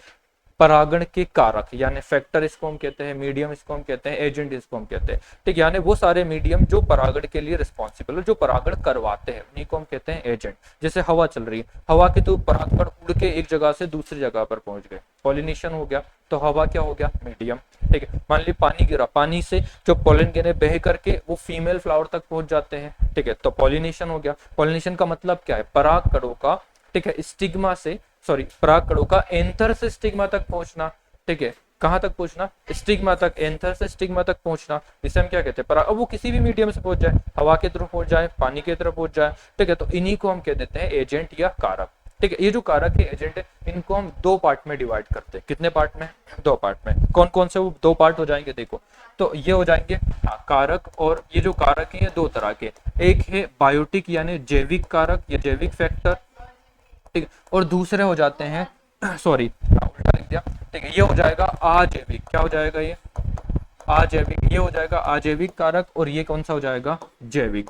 परागण के कारक यानी फैक्टर इसको हम कहते हैं, मीडियम इसको हम कहते हैं, एजेंट इसको हम कहते हैं, ठीक, यानी वो सारे मीडियम जो परागण के लिए रिस्पॉन्सिबल है, जो परागण करवाते हैं, उन्हीं को हम कहते हैं एजेंट। जैसे हवा चल रही है, हवा के तो परागकण उड़ के एक जगह से दूसरी जगह पर पहुंच गए, पॉलिनेशन हो गया, तो हवा क्या हो गया? मीडियम, ठीक है। मान ली पानी गिरा, पानी से जो पोलन गिरे बह करके वो फीमेल फ्लावर तक पहुंच जाते हैं, ठीक है, तो पॉलिनेशन हो गया। पॉलिनेशन का मतलब क्या है? परागकणों का, ठीक है, स्टिग्मा से, सॉरी, परागकणों का एंथर से स्टिग्मा तक पहुंचना, ठीक है, कहां तक पहुंचना? स्टिग्मा तक, एंथर से स्टिग्मा तक पहुंचना, इसे हम क्या कहते हैं? पराग। अब वो किसी भी मीडियम से पहुंच जाए, हवा के थ्रू पहुंच जाए, पानी के तरफ पहुंच जाए, ठीक है, तो इन्हीं को हम कह देते हैं एजेंट या कारक, ठीक है। ये जो कारक है एजेंट है, इनको हम दो पार्ट में डिवाइड करते हैं। कितने पार्ट में? दो पार्ट में। कौन कौन से वो दो पार्ट हो जाएंगे? देखो, तो ये हो जाएंगे कारक, और ये जो कारक है दो तरह के, एक है बायोटिक यानी जैविक कारक या जैविक फैक्टर, ठीक है, और दूसरे हो जाते हैं सॉरी उल्टा लिख दिया, ठीक है, ये हो जाएगा अजैविक। क्या हो जाएगा? ये अजैविक। ये हो जाएगा अजैविक कारक, और ये कौन सा हो जाएगा? जैविक।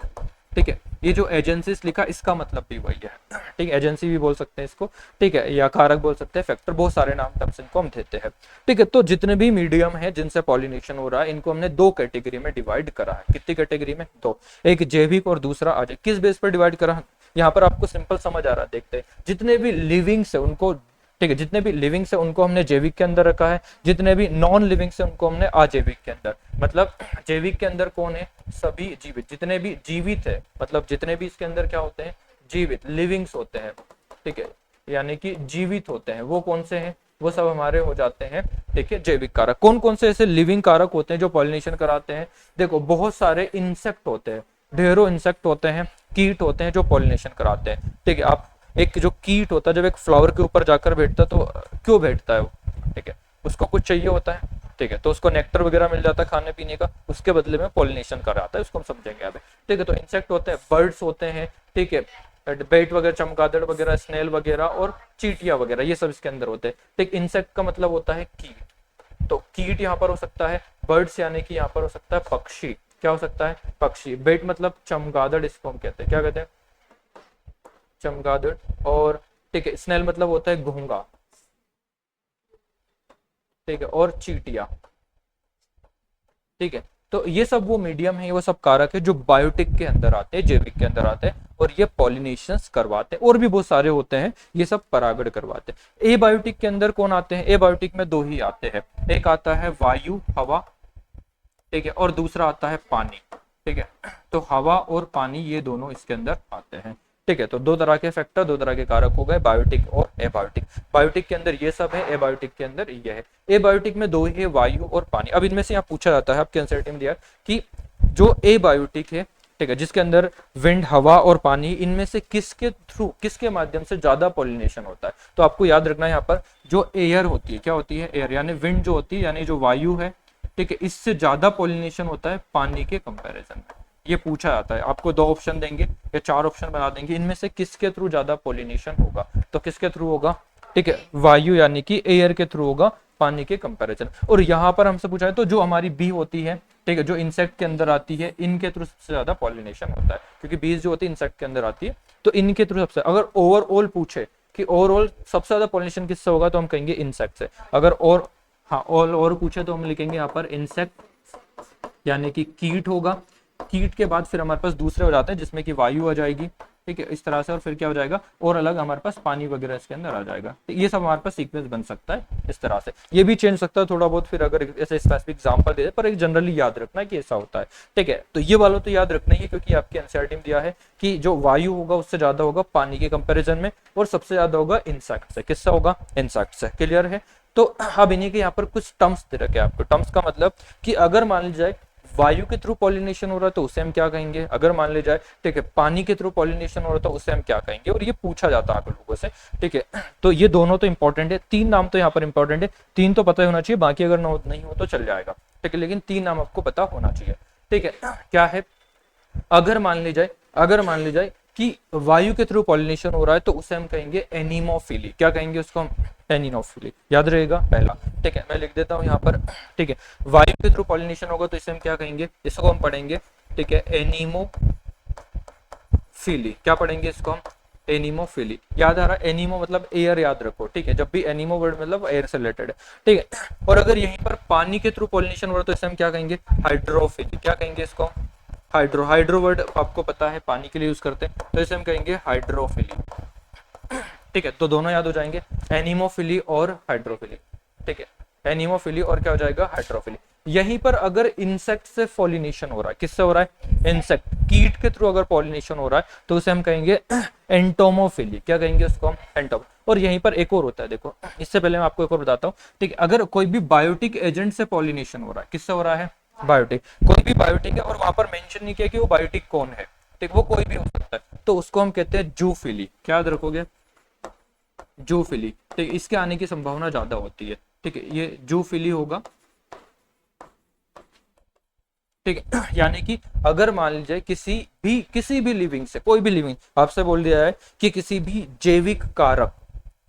ठीक है। ये जो एजेंसीज लिखा इसका मतलब भी वही है, ठीक है, एजेंसी भी बोल सकते हैं इसको, ठीक है, या कारक बोल सकते हैं, फैक्टर, बहुत सारे नाम टर्म्स इनको हम देते हैं। ठीक है। तो जितने भी मीडियम है जिनसे पॉलिनेशन हो रहा है, इनको हमने दो कैटेगरी में डिवाइड करा है। कितनी कैटेगरी में? दो, एक जैविक और दूसरा अजैविक। किस बेस पर डिवाइड करा? यहाँ पर आपको सिंपल समझ आ रहा है, देखते हैं। जितने भी लिविंग्स है उनको, ठीक है, जितने भी लिविंग से उनको हमने जैविक के अंदर रखा है, जितने भी नॉन लिविंग से उनको हमने अजैविक के अंदर। मतलब जैविक के अंदर कौन है? सभी जीवित, जितने भी जीवित है, मतलब जितने भी इसके अंदर क्या होते हैं? जीवित, लिविंग्स होते हैं, ठीक है, यानी कि जीवित होते हैं, वो कौन से हैं? वो सब हमारे हो जाते हैं, ठीक है, जैविक कारक। कौन कौन से ऐसे लिविंग कारक होते हैं जो पॉलिनेशन कराते हैं? देखो, बहुत सारे इंसेक्ट होते हैं, ढेरों इंसेक्ट होते हैं, कीट होते हैं जो पॉलिनेशन कराते हैं। ठीक है। आप एक जो कीट होता है जब एक फ्लावर के ऊपर जाकर बैठता है तो क्यों बैठता है वो? ठीक है, उसको कुछ चाहिए होता है, ठीक है, तो उसको नेक्टर वगैरह मिल जाता है खाने पीने का, उसके बदले में पॉलिनेशन कराता है, उसको हम समझेंगे अभी। ठीक है। तो इंसेक्ट होते हैं, बर्ड्स होते हैं, ठीक है, बेट वगैरह, चमगादड़ वगैरह, स्नेल वगैरह और चींटियां वगैरह, ये सब इसके अंदर होते हैं। ठीक। इंसेक्ट का मतलब होता है कीट, तो कीट यहाँ पर हो सकता है, बर्ड्स यानी कि यहाँ पर हो सकता है पक्षी। क्या हो सकता है? पक्षी। बेट मतलब चमगादड़, इसको हम कहते हैं, क्या कहते हैं? चमगादड़। और ठीक है, स्नेल मतलब होता है घोंगा, ठीक है, और चींटियां। ठीक है। तो ये सब वो मीडियम है, वो सब कारक है जो बायोटिक के अंदर आते हैं, जैविक के अंदर आते हैं, और ये पॉलिनेशन करवाते हैं। और भी बहुत सारे होते हैं, ये सब परागण करवाते हैं। ए बायोटिक के अंदर कौन आते हैं? ए बायोटिक में दो ही आते हैं, एक आता है वायु, हवा, ठीक है, और दूसरा आता है पानी। ठीक है। तो हवा और पानी ये दोनों इसके अंदर आते हैं। ठीक है। तो दो तरह के फैक्टर, दो तरह के कारक हो गए, बायोटिक और एबायोटिक। बायोटिक के अंदर ये सब है, एबायोटिक के अंदर ये है। एबायोटिक में दो ही है, वायु और पानी। अब इनमें से यहाँ पूछा जाता है, आपके एनसीईआरटी में दिया कि जो एबायोटिक है, ठीक है, जिसके अंदर विंड, हवा और पानी, इनमें से किसके थ्रू, किसके माध्यम से ज्यादा पॉलिनेशन होता है? तो आपको याद रखना है यहाँ पर जो एयर होती है, क्या होती है? एयर, यानी विंड जो होती है, यानी जो वायु है, ठीक है, इससे ज्यादा पॉलिनेशन होता है पानी के कंपैरिजन में। ये पूछा जाता है, आपको दो ऑप्शन देंगे या चार ऑप्शन बना देंगे, इनमें से किसके थ्रू ज्यादा पॉलिनेशन होगा? तो किसके थ्रू होगा? ठीक है, वायु यानी कि एयर के थ्रू होगा पानी के कंपैरिजन। और यहाँ पर हमसे पूछा है तो जो हमारी बी होती है, ठीक है, जो इंसेक्ट के अंदर आती है, इनके थ्रू सबसे ज्यादा पॉलिनेशन होता है, क्योंकि बीज जो होती है इंसेक्ट के अंदर आती है, तो इनके थ्रू सबसे। अगर ओवरऑल पूछे कि ओवरऑल सबसे ज्यादा पॉलिनेशन किससे होगा, तो हम कहेंगे इंसेक्ट से। अगर और हाँ और पूछे तो हम लिखेंगे यहाँ पर इंसेक्ट यानी कि कीट होगा। कीट के बाद फिर हमारे पास दूसरे हो जाते हैं जिसमें कि वायु आ जाएगी, ठीक है, इस तरह से, और फिर क्या हो जाएगा, और अलग हमारे पास पानी वगैरह इसके अंदर आ जाएगा। तो ये सब हमारे पास सीक्वेंस बन सकता है इस तरह से। ये भी चेंज सकता है थोड़ा बहुत, फिर अगर ऐसे स्पेसिफिक एग्जांपल दे दे, पर एक जनरली याद रखना है कि ऐसा होता है। ठीक है। तो ये वाला तो याद रखना ही है, क्योंकि आपके एनसीईआरटी में दिया है कि जो वायु होगा उससे ज्यादा होगा पानी के कंपेरिजन में, और सबसे ज्यादा होगा इंसेक्ट से। किससे होगा? इंसेक्ट से। क्लियर है? तो अब इन्हीं के यहाँ पर कुछ टर्म्स दे रखे आपको। टर्म्स का मतलब कि अगर मान लीजिए जाए वायु के थ्रू पॉलिनेशन हो रहा है तो उसे हम क्या कहेंगे? अगर मान ले जाए, ठीक है, पानी के थ्रू पॉलिनेशन हो रहा है तो उसे हम क्या कहेंगे? और ये पूछा जाता है आप लोगों से। ठीक है। तो ये दोनों तो इंपॉर्टेंट है, तीन नाम तो यहाँ पर इंपॉर्टेंट है, तीन तो पता होना चाहिए, बाकी अगर नहीं हो तो चल जाएगा। ठीक है, लेकिन तीन नाम आपको पता होना चाहिए। ठीक है। क्या है? अगर मान ली जाए कि वायु के थ्रू पॉलिनेशन हो रहा है तो उसे हम कहेंगे एनीमोफिली। क्या कहेंगे उसको हम? एनीमोफिली। याद रहेगा पहला। ठीक है, मैं लिख देता हूं यहाँ पर। ठीक है, वायु के थ्रू पॉलिनेशन होगा तो इसे हम क्या कहेंगे? इसको हम पढ़ेंगे, ठीक है, एनीमोफिली। क्या पढ़ेंगे इसको हम? एनीमोफिली। याद आ रहा है? एनीमो मतलब एयर, याद रखो। ठीक है, जब भी एनीमो वर्ड मतलब एयर से रिलेटेड है। ठीक है। और अगर यहीं पर पानी के थ्रू पॉलिनेशन हो रहा है तो इसे हम क्या कहेंगे? हाइड्रोफिली। क्या कहेंगे इसको? हाइड्रो वर्ड आपको पता है पानी के लिए यूज करते हैं, तो इसे हम कहेंगे हाइड्रोफिली। ठीक है, तो दोनों याद हो जाएंगे, एनीमोफिली और हाइड्रोफिली। ठीक है, एनीमोफिली और क्या हो जाएगा? हाइड्रोफिली। यहीं पर अगर इंसेक्ट से पॉलिनेशन हो रहा है, किससे हो रहा है? इंसेक्ट, कीट के थ्रू अगर पॉलिनेशन हो रहा है तो उसे हम कहेंगे एंटोमोफिली। क्या कहेंगे उसको हम? एंटोम। और यहीं पर एक और होता है, देखो, इससे पहले मैं आपको एक और बताता हूँ। ठीक है, अगर कोई भी बायोटिक एजेंट से पॉलिनेशन हो रहा है, किससे हो रहा है? बायोटिक। कोई भी बायोटिक है और वहां पर मेंशन नहीं किया कि वो बायोटिक कौन है, ठीक, वो कोई भी हो सकता है, तो उसको हम कहते हैं जूफिली। क्या याद रखोगे? जूफिली, ठीक है, इसके आने की संभावना ज्यादा होती है। ठीक है, ये जूफिली होगा। ठीक है, यानी कि अगर मान लीजिए किसी भी लिविंग से, कोई भी लिविंग, आपसे बोल दिया है कि किसी भी जैविक कारक,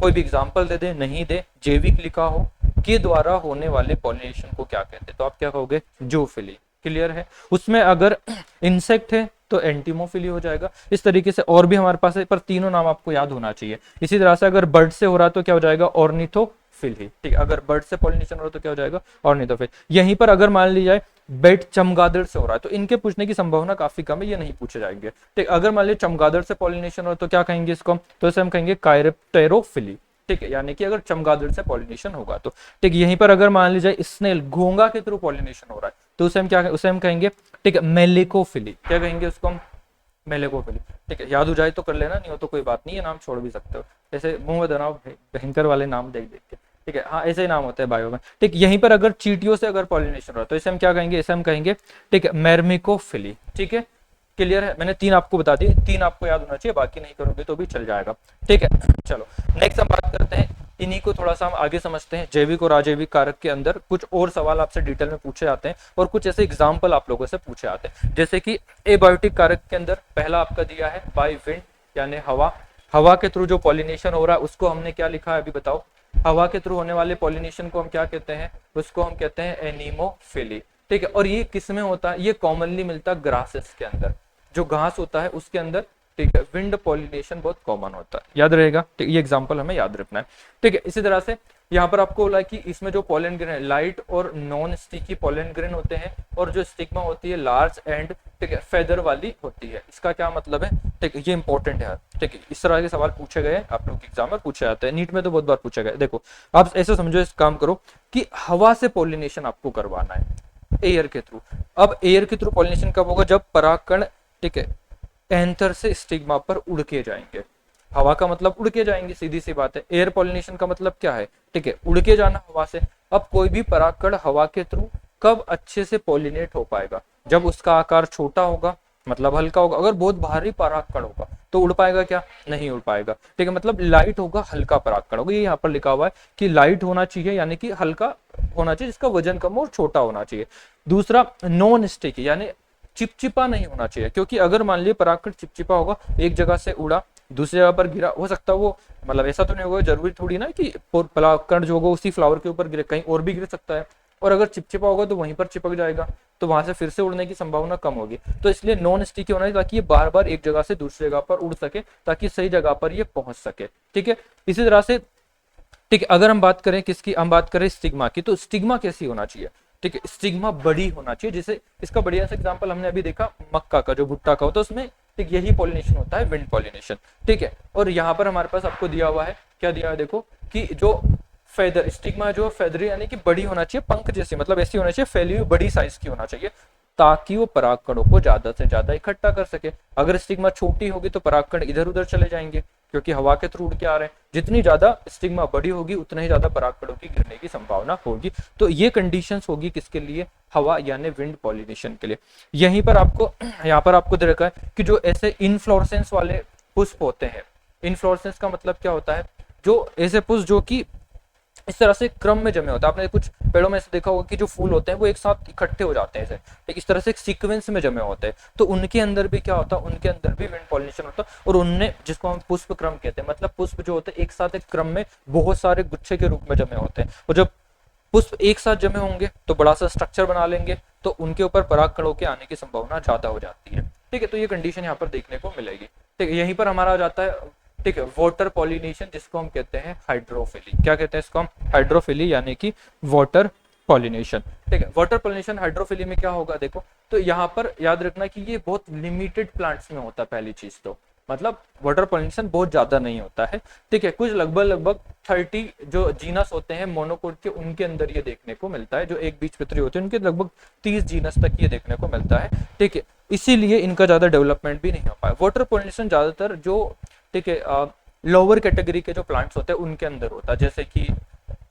कोई भी एग्जांपल दे दे, नहीं दे, जैविक लिखा हो, के द्वारा होने वाले पॉलिनेशन को क्या कहते हैं, तो आप क्या कहोगे, जूफिली। क्लियर है। उसमें अगर इंसेक्ट है तो एंटीमोफिली हो जाएगा। इस तरीके से और भी हमारे पास है, पर तीनों नाम आपको याद होना चाहिए। इसी तरह से अगर बर्ड से हो रहा है तो क्या हो जाएगा, ऑर्निथोफिली। ठीक है, अगर बर्ड से पॉलिनेशन हो रहा है तो क्या हो जाएगा, ऑर्निथोफिली। यहीं पर अगर मान ली जाए बेट चमगादड़ से हो रहा है तो इनके पूछने की संभावना काफी कम है, ये नहीं पूछे जाएंगे। ठीक, अगर मान लीजिए चमगादड़ से पॉलिनेशन हो रहा है तो क्या कहेंगे इसको, तो इसे हम कहेंगे कायरेप्टेरोफिली। ठीक है, यानी कि अगर चमगादड़ से पॉलिनेशन होगा तो। ठीक, यहीं पर अगर मान लीजिए स्नेल, घोंगा के थ्रू पॉलिनेशन हो रहा है तो उसे हम क्या, उसे हम कहेंगे, ठीक है, मेलेकोफिली। क्या कहेंगे उसको हम, मेलेकोफिली। ठीक है, याद हो जाए तो कर लेना, नहीं हो तो कोई बात नहीं है, नाम छोड़ भी सकते हो। ऐसे मुंह में बनाओ भयंकर वाले नाम देख देख के। ठीक है, हाँ ऐसे ही नाम होते हैं बायो में। ठीक, यहीं पर अगर चींटियों से अगर पॉलिनेशन हो रहा है तो इसे हम क्या कहेंगे, इसे हम कहेंगे, ठीक है, मेर्मिकोफिली। ठीक है, क्लियर है। मैंने तीन आपको बता दिए, तीन आपको याद होना चाहिए, बाकी नहीं करोगे तो भी चल जाएगा। ठीक है, चलो नेक्स्ट हम बात करते हैं, इन्हीं को थोड़ा सा हम आगे समझते हैं। जैविक और अजैविक कारक के अंदर कुछ और सवाल आपसे डिटेल में पूछे जाते हैं और कुछ ऐसे एग्जाम्पल आप लोगों से पूछे जाते हैं। जैसे कि एबायोटिक कारक के अंदर पहला आपका दिया है बाय विंड, यानी हवा। हवा के थ्रू जो पॉलिनेशन हो रहा है उसको हमने क्या लिखा है अभी बताओ। हवा के थ्रू होने वाले पॉलिनेशन को हम क्या कहते हैं, उसको हम कहते हैं एनीमोफिली। ठीक है, और ये किस में होता है, ये कॉमनली मिलता है ग्रासेस के अंदर, जो घास होता है उसके अंदर। ठीक है, विंड पॉलिनेशन बहुत कॉमन होता है, याद रहेगा। ठीक, ये एग्जांपल हमें याद रखना है। ठीक है, इसी तरह से यहाँ पर आपको बोला कि इसमें जो पोलन ग्रेन है, लाइट और नॉन स्टिकी पोलन ग्रेन होते हैं, और जो स्टिग्मा होती है लार्ज एंड, ठीक है, फेदर वाली होती है। इसका क्या मतलब है, ठीक है, ये इंपॉर्टेंट है। ठीक है, इस तरह के सवाल पूछे गए आप लोग एग्जाम में, पूछे जाते हैं, नीट में तो बहुत बार पूछे गए। देखो आप ऐसे समझो, इस काम करो कि हवा से पॉलिनेशन आपको करवाना है एयर के थ्रू। अब एयर के थ्रू पॉलिनेशन कब होगा, जब परागकण, ठीक है, एंथर से स्टिग्मा पर उड़ के जाएंगे। हवा का मतलब उड़ के जाएंगे, सीधी सी बात है। एयर पॉलिनेशन का मतलब क्या है, ठीक है, उड़ के जाना हवा से। अब कोई भी परागकण हवा के थ्रू कब अच्छे से पॉलिनेट हो पाएगा, जब उसका आकार छोटा होगा, मतलब हल्का होगा। अगर बहुत भारी परागकण होगा तो उड़ पाएगा क्या, नहीं उड़ पाएगा। ठीक है, मतलब लाइट होगा, हल्का परागकण होगा। ये यहाँ पर लिखा हुआ है कि लाइट होना चाहिए, यानी कि हल्का होना चाहिए, जिसका वजन कम और छोटा होना चाहिए। दूसरा नॉन स्टिक, यानी चिपचिपा नहीं होना चाहिए, क्योंकि अगर मान लीजिए परागकण चिपचिपा होगा, एक जगह से उड़ा दूसरी जगह पर गिरा, हो सकता है वो, मतलब ऐसा तो नहीं होगा, जरूरी थोड़ी ना कि परागकण जो होगा उसी फ्लावर के ऊपर गिरे, कहीं और भी गिर सकता है। और अगर चिपचिपा होगा तो वहीं पर चिपक जाएगा, तो वहां से फिर से उड़ने की संभावना कम होगी। तो इसलिए नॉन स्टिकी होना चाहिए, ताकि ये बार बार एक जगह से दूसरी जगह पर उड़ सके, ताकि सही जगह पर ये पहुंच सके। ठीक है, इसी तरह से, ठीक है, अगर हम बात करें किसकी, हम बात करें स्टिग्मा की, तो स्टिग्मा कैसी होना चाहिए, ठीक है, स्टिग्मा बड़ी होना चाहिए। जैसे इसका बढ़िया सा एग्जांपल हमने अभी देखा, मक्का का जो भुट्टा का होता है उसमें, ठीक, यही पॉलिनेशन होता है, विंड पॉलिनेशन। ठीक है, और यहाँ पर हमारे पास आपको दिया हुआ है, क्या दिया है देखो, कि जो फेदर, स्टिग्मा जो फेदरी यानी कि बड़ी होना चाहिए, पंख जैसी, मतलब ऐसी होना चाहिए, फैली हुई बड़ी साइज की होना चाहिए, ताकि वो परागकणों को ज्यादा से ज्यादा इकट्ठा कर सके। अगर स्टिग्मा छोटी होगी तो परागकण इधर उधर चले जाएंगे, क्योंकि हवा के थ्रू उड़ के आ रहे हैं। जितनी ज्यादा स्टिग्मा बड़ी होगी उतना ही ज्यादा परागकणों की गिरने की संभावना होगी। तो ये कंडीशंस होगी किसके लिए, हवा यानी विंड पॉलिनेशन के लिए। यहीं पर आपको, यहाँ पर आपको दे रखा है कि जो ऐसे इनफ्लोरेसेंस वाले पुष्प होते हैं, इनफ्लोरेसेंस का मतलब क्या होता है, जो ऐसे पुष्प जो कि इस तरह से क्रम में जमे होता है। आपने कुछ पेड़ों में ऐसे देखा होगा कि जो फूल होते हैं वो एक साथ इकट्ठे हो जाते हैं, ऐसे इस तरह से एक सीक्वेंस में जमे होते हैं। तो उनके अंदर भी क्या होता है, उनके अंदर भी विंड पॉलिनेशन होता है, और उनने, जिसको हम पुष्प क्रम कहते हैं, मतलब पुष्प जो होते हैं एक साथ एक क्रम में बहुत सारे गुच्छे के रूप में जमे होते हैं। और जब पुष्प एक साथ जमे होंगे तो बड़ा सा स्ट्रक्चर बना लेंगे, तो उनके ऊपर परागकणों के आने की संभावना ज्यादा हो जाती है। ठीक है, तो ये कंडीशन यहाँ पर देखने को मिलेगी। ठीक है, यहीं पर हमारा आ जाता है, ठीक है, वाटर पॉलिनेशन, जिसको हम कहते हैं हाइड्रोफिली। क्या कहते हैं इसको हम, हाइड्रोफिली, यानी कि वाटर पॉलिनेशन। ठीक है, वाटर पॉलिनेशन हाइड्रोफिली में क्या होगा देखो, तो यहाँ पर याद रखना कि ये बहुत लिमिटेड प्लांट्स में होता है। पहली चीज तो मतलब वाटर पॉलिनेशन बहुत ज्यादा नहीं होता है। ठीक है, कुछ लगभग 30 जो जीनस होते हैं मोनोकोट के, उनके अंदर ये देखने को मिलता है। जो एक बीजपत्री होते हैं उनके लगभग 30 जीनस तक ये देखने को मिलता है। ठीक है, इसीलिए इनका ज्यादा डेवलपमेंट भी नहीं हो पाया। वाटर पॉलिनेशन ज्यादातर जो, ठीक है, लोअर कैटेगरी के जो प्लांट्स होते हैं उनके अंदर होता है, जैसे कि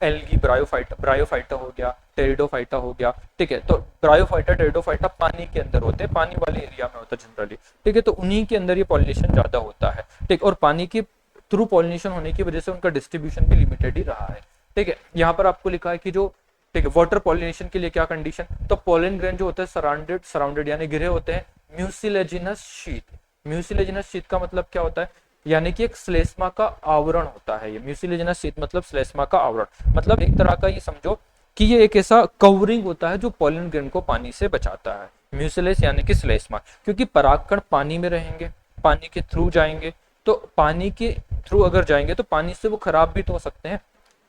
एल्गी, ब्रायोफाइटा हो गया, टेरिडोफाइटा हो गया। ठीक है, तो ब्रायोफाइटा, टेरिडोफाइटा पानी के अंदर होते हैं, पानी वाले एरिया में होता है जनरली। ठीक है, तो उन्हीं के अंदर ये पॉलिनेशन ज्यादा होता है। ठीक, और पानी की थ्रू पॉलिनेशन होने की वजह से उनका डिस्ट्रीब्यूशन भी लिमिटेड ही रहा है। ठीक है, यहाँ पर आपको लिखा है कि जो, ठीक है, वाटर पॉलिनेशन के लिए क्या कंडीशन, तो पोलन ग्रेन जो होता है सराउंडेड यानी घिरे होते हैं म्यूसिलेजिनस शीट। म्यूसिलेजिनस शीट का मतलब क्या होता है, यानी कि एक श्लेष्मा का आवरण होता है। ये म्यूसिलेजिनस शीट मतलब श्लेष्मा का आवरण, मतलब एक तरह का ये समझो कि ये एक ऐसा कवरिंग होता है जो पोलन ग्रेन को पानी से बचाता है। म्यूसिलेस यानी कि श्लेष्मा, क्योंकि परागकण पानी में रहेंगे, पानी के थ्रू जाएंगे, तो पानी के थ्रू अगर जाएंगे तो पानी से वो खराब भी तो हो सकते हैं,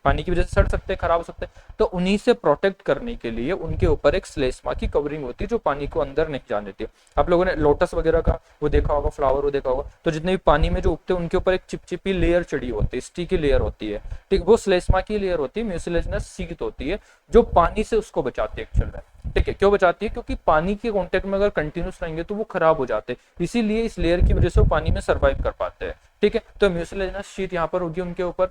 पानी की वजह से सड़ सकते हैं, खराब हो सकते हैं, तो उन्हीं से प्रोटेक्ट करने के लिए उनके ऊपर एक श्लेष्मा की कवरिंग होती है जो पानी को अंदर नहीं जाने देती है। आप लोगों ने लोटस वगैरह का वो देखा होगा, फ्लावर वो देखा होगा, तो जितने भी पानी में जो उगते हैं उनके ऊपर एक चिपचिपी लेयर चढ़ी होती है, स्टिकी लेयर होती है, ठीक, वो श्लेष्मा की लेयर होती है, म्यूसिलेजिनस शीट होती है जो पानी से उसको बचाती है एक्चुअल में। ठीक है, क्यों बचाती है, क्योंकि पानी के कांटेक्ट में अगर कंटिन्यूस रहेंगे तो वो खराब हो जाते हैं, इसीलिए इस लेयर की वजह से वो पानी में सर्वाइव कर पाते हैं। ठीक है, तो म्यूसिलेजिनस शीट यहाँ पर होगी उनके ऊपर।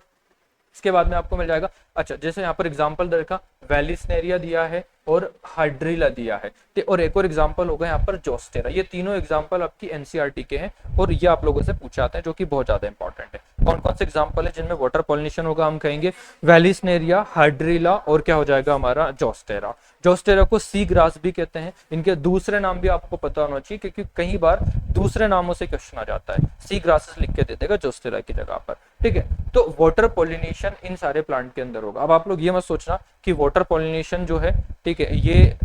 इसके बाद में आपको मिल जाएगा, अच्छा जैसे यहाँ पर एग्जांपल देखा, वेलिस्नेरिया दिया है और हाइड्रिला दिया है, और एक और एग्जांपल होगा यहाँ पर जोस्टेरा। ये तीनों एग्जांपल आपकी एनसीईआरटी के हैं और ये आप लोगों से पूछे जाते हैं, जो कि बहुत ज्यादा इंपॉर्टेंट है। कौन कौन से एग्जांपल है जिनमें वाटर पॉलिनेशन होगा, हम कहेंगे वेलिस्नेरिया, हाइड्रिला और क्या हो जाएगा हमारा जोस्टेरा। जोस्टेरा को सी ग्रास भी कहते हैं, इनके दूसरे नाम भी आपको पता होना चाहिए क्योंकि कई बार दूसरे नामों से क्वेश्चन आ जाता है, सी ग्रासेस लिख के दे देगा जोस्टेरा की जगह पर। ठीक है, तो वाटर पॉलिनेशन इन सारे प्लांट के अंदर होगा। अब आप लोग ये मत सोचना कि वाटर पॉलिनेशन जो है, ठीक है, ये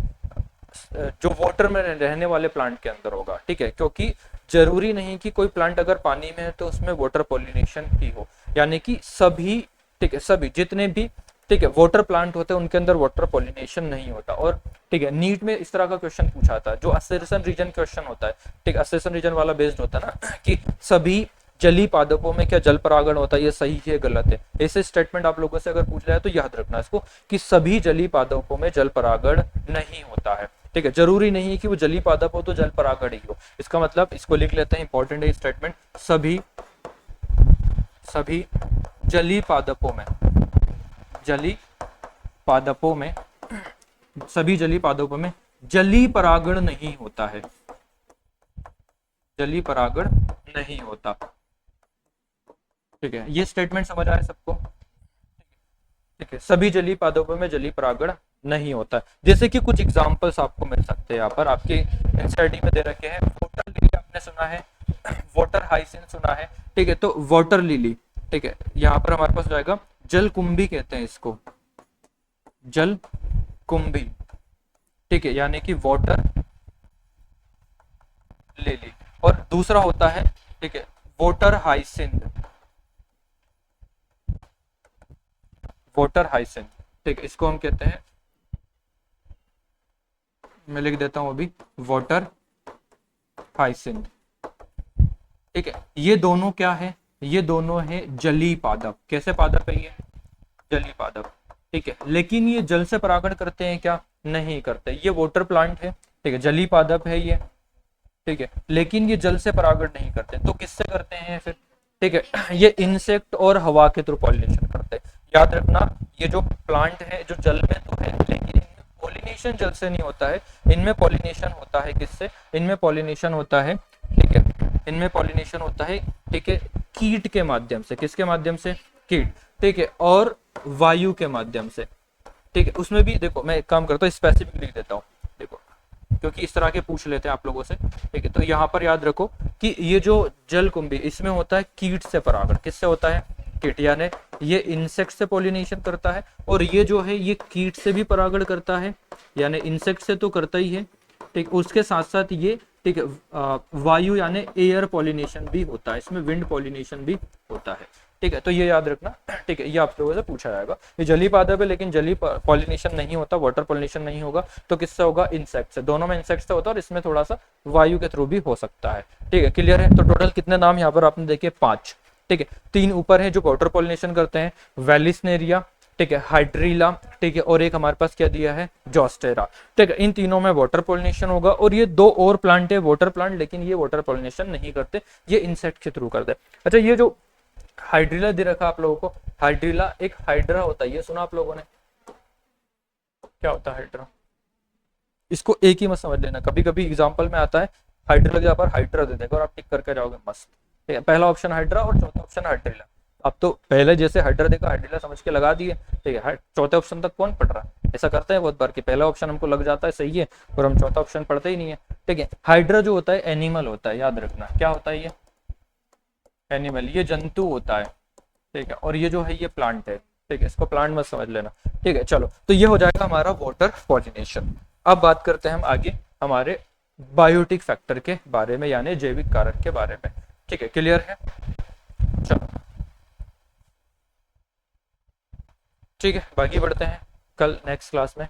जो वाटर में रहने वाले प्लांट के अंदर होगा। ठीक है, क्योंकि जरूरी नहीं कि कोई प्लांट अगर पानी में है तो उसमें वाटर पॉलिनेशन ही हो, यानी कि सभी, ठीक है, सभी जितने भी, ठीक है, वाटर प्लांट होते हैं उनके अंदर वाटर पॉलिनेशन नहीं होता। और ठीक है, नीट में इस तरह का क्वेश्चन पूछा था, जो असर्शन रीजन क्वेश्चन होता है, ठीक, असर्शन रीजन वाला बेस्ड होता है ना, कि सभी जली पादपों में क्या जल परागण होता है, ये सही है गलत है, ऐसे स्टेटमेंट आप लोगों से अगर पूछ रहा है तो याद रखना इसको कि सभी जली पादपों में जल परागण नहीं होता है। ठीक है, जरूरी नहीं है कि वो जली पादप हो तो जल परागण ही हो, इसका मतलब इसको लिख लेते हैं, इंपॉर्टेंट है स्टेटमेंट, सभी जली पादपों में, जली पादपों में, सभी जली पादपों में जली परागण नहीं होता है, जली परागण नहीं होता। ठीक है, ये स्टेटमेंट समझ आया सबको। ठीक है, सभी जली पादपों में जली परागण नहीं होता है। जैसे कि कुछ एग्जांपल्स आपको मिल सकते हैं यहाँ पर, आपके एनसीईआरटी में दे रखे हैं। वाटर लिली आपने सुना है, वाटर हाइसिंथ सुना है। ठीक है, तो वाटर लिली, ठीक है, यहाँ पर हमारे पास हो जाएगा जल कुंभी कहते हैं इसको, जल कुंभी। ठीक है, यानी कि वाटर लिली। और दूसरा होता है, ठीक है, वाटर हाइसिंथ, वाटर हाइसिंथ। ठीक है, इसको हम कहते हैं, मैं लिख देता हूं अभी, वाटर हाइसिंथ। ठीक है, ये दोनों क्या है, ये दोनों है जली पादप। कैसे पादप है ये, जली पादप। ठीक है, लेकिन ये जल से परागण करते हैं क्या, नहीं करते। ये वाटर प्लांट है, ठीक है, जली पादप है ये, ठीक है, लेकिन ये जल से परागण नहीं करते, तो किससे करते हैं फिर। ठीक है, ये इंसेक्ट और हवा के थ्रू पॉलिनेशन करते हैं। याद रखना, ये जो प्लांट है जो जल में तो है, लेकिन इनमें पॉलिनेशन जल से नहीं होता है, इनमें पॉलिनेशन होता है किससे, इनमें पॉलिनेशन होता है, ठीक है, इनमें पॉलिनेशन होता है, ठीक है, कीट के माध्यम से। किसके माध्यम से, कीट। ठीक है, और वायु के माध्यम से। ठीक है, उसमें भी देखो, मैं एक काम करता हूँ, स्पेसिफिक लिख देता हूँ, देखो, क्योंकि इस तरह के पूछ लेते हैं आप लोगों से। ठीक है, तो यहाँ पर याद रखो कि ये जो जल कुंभी, इसमें होता है कीट से परागण। किससे होता है, कीट, यानी ये इंसेक्ट से पॉलिनेशन करता है, और ये जो है ये कीट से भी परागण करता है, यानी इंसेक्ट से तो करता ही है, ठीक, उसके साथ साथ ये, ठीक है, वायु यानी एयर पॉलिनेशन भी होता है, इसमें विंड पॉलिनेशन भी होता है। ठीक है, तो ये याद रखना। ठीक है, ये आप लोगों से पूछा जाएगा। ये जली पादप है लेकिन जली पॉलिनेशन नहीं होता, वाटर पॉलिनेशन नहीं होगा, तो किससे होगा, इंसेक्ट से। दोनों में इंसेक्ट से होता है और इसमें थोड़ा सा वायु के थ्रू भी हो सकता है। ठीक है, क्लियर है। तो टोटल कितने नाम यहाँ पर आपने देखे, 5। ठीक है, 3 ऊपर है जो वाटर पॉलिनेशन करते हैं, वेलिस्नेरिया, ठीक है, हाइड्रिला, ठीक है, और एक हमारे पास क्या दिया है, जोस्टेरा। ठीक है, इन तीनों में वाटर पॉलिनेशन होगा, और ये 2 और प्लांट है वाटर प्लांट, लेकिन ये वाटर पॉलिनेशन नहीं करते, ये इंसेक्ट के थ्रू करते। अच्छा, ये जो हाइड्रिला दे रखा आप लोगों को, हाइड्रिला एक हाइड्रा होता है, ये सुना आप लोगों ने, क्या होता है हाइड्रा। इसको एक ही मत समझ लेना, कभी कभी एग्जांपल में आता है हाइड्रा लग, पर हाइड्रा दे देगा और आप टिक करके जाओगे, मस्त। ठीक है, पहला ऑप्शन हाइड्रा और चौथा ऑप्शन हाइड्रिला। अब तो पहले जैसे हाइड्रा देखा हाइड्रिला समझ के लगा दिए, ठीक है, चौथे ऑप्शन तक कौन पढ़ रहा है? ऐसा करते हैं बहुत बार कि पहला ऑप्शन हमको लग जाता है सही है और हम चौथा ऑप्शन पढ़ते ही नहीं है। ठीक है, हाइड्रा जो होता है एनिमल होता है, याद रखना क्या होता है ये, एनिमल, ये जंतु होता है। ठीक है, और ये जो है ये प्लांट है। ठीक है, इसको प्लांट मत समझ लेना। ठीक है, चलो तो ये हो जाएगा हमारा वाटर पॉलिनेशन। अब बात करते हैं हम आगे हमारे बायोटिक फैक्टर के बारे में, यानी जैविक कारक के बारे में। ठीक है, क्लियर है? चलो ठीक है, बाकी बढ़ते हैं कल नेक्स्ट क्लास में।